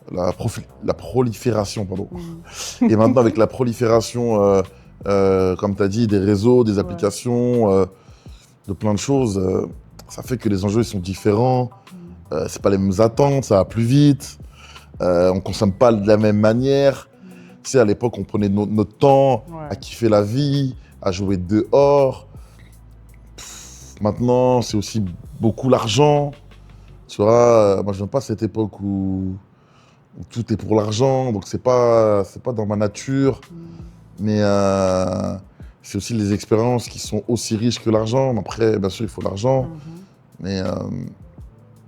S2: la prolifération, pardon.
S1: Mhm.
S2: Et maintenant avec la prolifération, comme tu as dit, des réseaux, des applications, de plein de choses, ça fait que les enjeux ils sont différents. C'est pas les mêmes attentes, ça va plus vite. On consomme pas de la même manière. Tu sais, à l'époque, on prenait notre temps à kiffer la vie, à jouer dehors. Maintenant, c'est aussi beaucoup l'argent. Tu vois, moi, je viens pas de cette époque où tout est pour l'argent, donc c'est pas dans ma nature. Mais c'est aussi les expériences qui sont aussi riches que l'argent. Après, bien sûr, il faut l'argent. Mais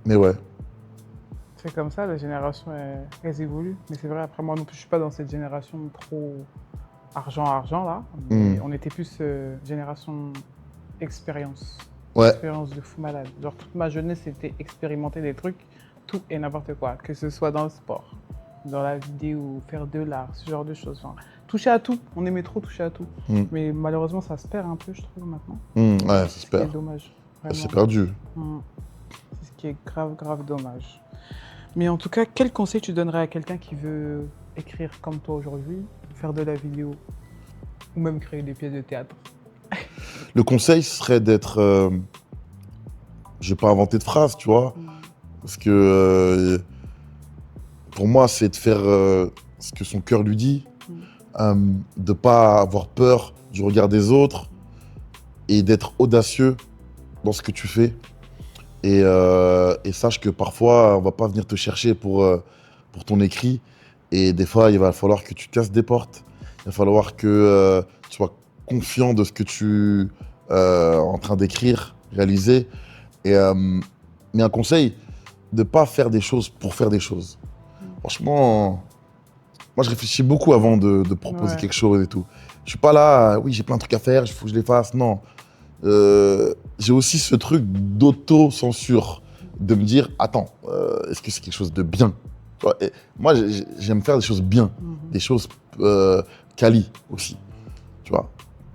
S2: ouais.
S1: C'est comme ça, la génération, elles évoluent. Mais c'est vrai, après, moi non plus, je suis pas dans cette génération trop argent, là. Mais on était plus génération expérience.
S2: Ouais.
S1: Expérience de fou malade. Genre, toute ma jeunesse, c'était expérimenter des trucs, tout et n'importe quoi. Que ce soit dans le sport, dans la vidéo, faire de l'art, ce genre de choses. Enfin, toucher à tout. On aimait trop toucher à tout. Mais malheureusement, ça se perd un peu, je trouve, maintenant.
S2: Ouais, ça se perd.
S1: C'est dommage.
S2: C'est perdu.
S1: C'est ce qui est grave dommage. Mais en tout cas, quel conseil tu donnerais à quelqu'un qui veut écrire comme toi aujourd'hui, faire de la vidéo ou même créer des pièces de théâtre?
S2: Le conseil serait d'être... je vais pas inventer de phrase, tu vois. Parce que pour moi, c'est de faire ce que son cœur lui dit. De pas avoir peur du regard des autres et d'être audacieux dans ce que tu fais. Et sache que parfois, on va pas venir te chercher pour ton écrit. Et des fois, il va falloir que tu casses des portes. Il va falloir que tu sois confiant de ce que tu es en train d'écrire, réaliser. Mais un conseil, de ne pas faire des choses pour faire des choses. Franchement, moi, je réfléchis beaucoup avant de proposer quelque chose et tout. Je suis pas là, oui, j'ai plein de trucs à faire, il faut que je les fasse. Non. J'ai aussi ce truc d'auto-censure, de me dire, attends, est-ce que c'est quelque chose de bien? Tu vois, et moi, j'aime faire des choses bien, des choses quali aussi, tu vois.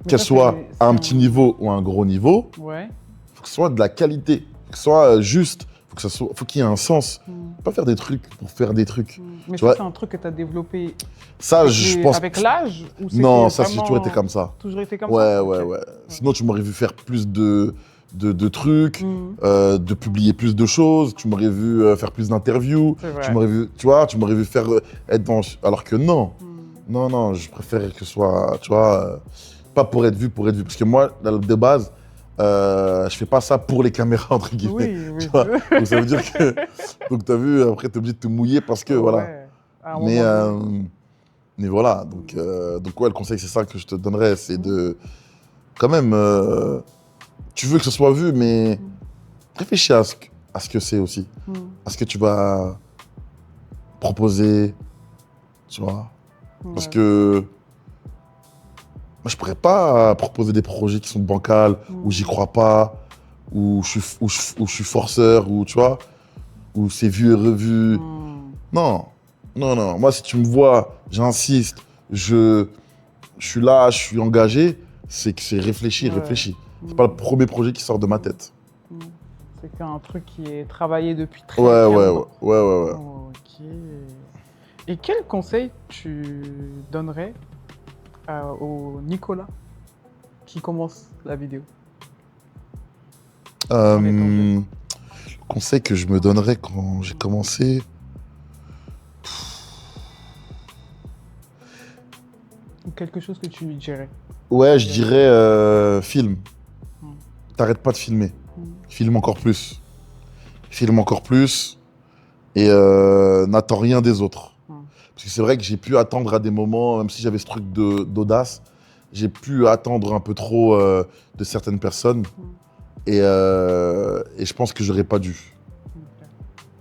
S2: Qu'elles soient à un petit niveau ou à un gros niveau, faut que ce soit de la qualité, faut que ce soit juste, faut qu'il y ait un sens. Pas faire des trucs pour faire des trucs.
S1: Mais ça, c'est un truc que tu as développé avec l'âge?
S2: Non, ça, j'ai toujours été comme ça.
S1: Toujours été comme ça?
S2: Ouais. Sinon, tu m'aurais vu faire plus de trucs, de publier plus de choses, tu m'aurais vu faire plus d'interviews, tu m'aurais vu faire être dans... Alors que non, non, je préfère que ce soit, tu vois, pas pour être vu, parce que moi, de base, je fais pas ça pour les caméras, entre guillemets.
S1: Oui.
S2: Tu vois. Donc ça veut dire que, donc t'as vu, après t'es obligé de te mouiller parce que, voilà. Mais voilà, donc ouais, le conseil, c'est ça que je te donnerais, c'est de, quand même, tu veux que ce soit vu, mais réfléchis à ce que c'est aussi, à ce que tu vas proposer, tu vois. Parce que moi, je pourrais pas proposer des projets qui sont bancals, où j'y crois pas, où je suis forceur, où, tu vois, où c'est vu et revu. Non. Moi, si tu me vois, j'insiste, je suis là, je suis engagé, c'est que c'est réfléchi. C'est pas le premier projet qui sort de ma tête.
S1: C'est un truc qui est travaillé depuis très longtemps.
S2: Ouais.
S1: Ok. Et quel conseil tu donnerais au Nicolas qui commence la vidéo?
S2: Le conseil que je me donnerais quand j'ai commencé...
S1: Quelque chose que tu lui dirais?
S2: Ouais, je dirais film. t'arrêtes pas de filmer. Filme encore plus. Filme encore plus. Et n'attends rien des autres. Parce que c'est vrai que j'ai pu attendre à des moments, même si j'avais ce truc d'audace, j'ai pu attendre un peu trop de certaines personnes. Et je pense que j'aurais pas dû.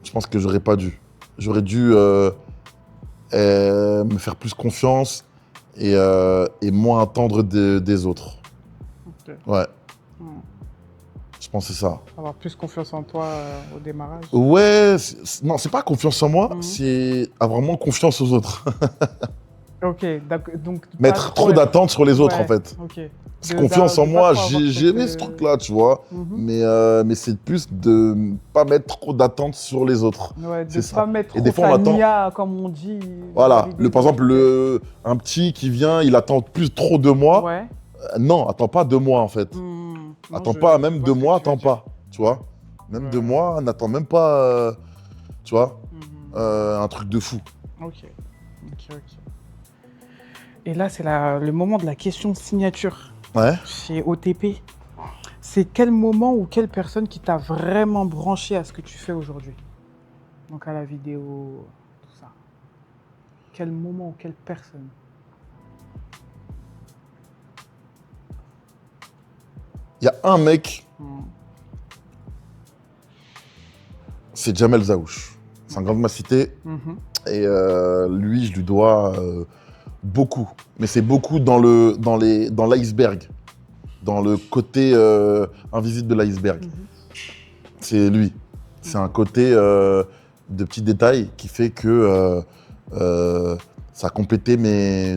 S2: Je pense que j'aurais pas dû. J'aurais dû me faire plus confiance et moins attendre des autres. Ouais. Je pense que c'est ça.
S1: Avoir plus confiance en toi au démarrage.
S2: Ouais, non, c'est pas confiance en moi, c'est avoir moins confiance aux autres.
S1: Ok, donc...
S2: Mettre trop d'attentes sur les autres, en fait.
S1: Ok.
S2: Confiance en moi, j'ai aimé ce truc-là, tu vois. Mais c'est plus de pas mettre trop d'attentes sur les autres.
S1: Ouais, de
S2: c'est
S1: ne
S2: ça.
S1: pas mettre
S2: Et des
S1: trop
S2: fois, on
S1: ta
S2: attend...
S1: nia, comme on dit.
S2: Voilà, par exemple, un petit qui vient, il attend plus trop de moi.
S1: Ouais.
S2: Non, attends pas 2 mois, en fait. Attends pas, même 2 mois, attends pas, tu vois. Même 2 mois, n'attends même pas, tu vois, un truc de fou.
S1: Ok. Et là, c'est le moment de la question signature.
S2: Ouais.
S1: Chez OTP. C'est quel moment ou quelle personne qui t'a vraiment branché à ce que tu fais aujourd'hui? Donc à la vidéo, tout ça. Quel moment ou quelle personne?
S2: Il y a un mec, c'est Jamel Zaouch. C'est un grand de ma cité. Et lui, je lui dois beaucoup. Mais c'est beaucoup dans l'iceberg. Dans le côté invisible de l'iceberg. C'est lui. C'est un côté de petits détails qui fait que ça a complété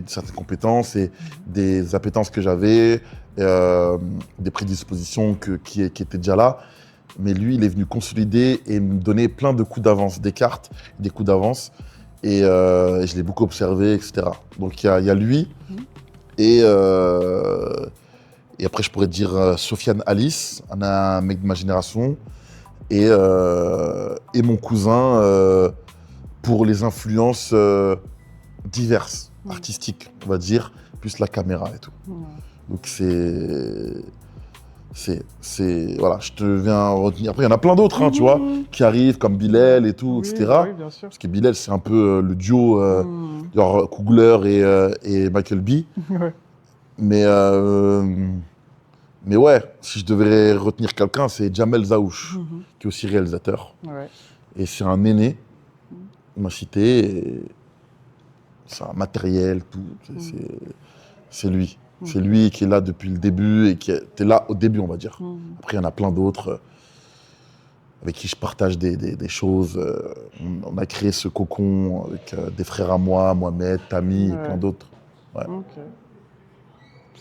S2: certaines compétences et des appétences que j'avais, des prédispositions qui étaient déjà là. Mais lui, il est venu consolider et me donner plein de coups d'avance, des cartes, des coups d'avance. Et je l'ai beaucoup observé, etc. Donc il y a lui. Et après, je pourrais dire Sofiane Alice, un mec de ma génération. Et mon cousin pour les influences diverses, artistiques, on va dire, plus la caméra et tout. Donc voilà, je te viens retenir. Après, il y en a plein d'autres, tu vois, qui arrivent, comme Bilal et tout, etc.
S1: Oui, bien sûr.
S2: Parce que Bilal, c'est un peu le duo, genre Coogler et Michael B. Mais ouais, si je devais retenir quelqu'un, c'est Jamel Zaouch, qui est aussi réalisateur. Et c'est un aîné, il m'a cité, c'est un matériel, tout. C'est lui. C'est lui qui est là depuis le début et qui était là au début, on va dire. Après, il y en a plein d'autres avec qui je partage des choses. On a créé ce cocon avec des frères à moi, Mohamed, Tami et plein d'autres. Ouais.
S1: Ok.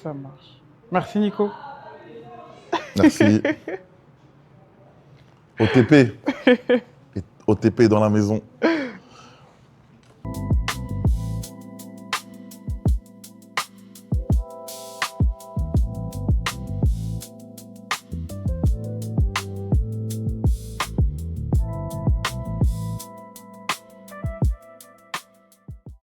S1: Ça marche. Merci, Nico.
S2: Merci. OTP. OTP dans la maison.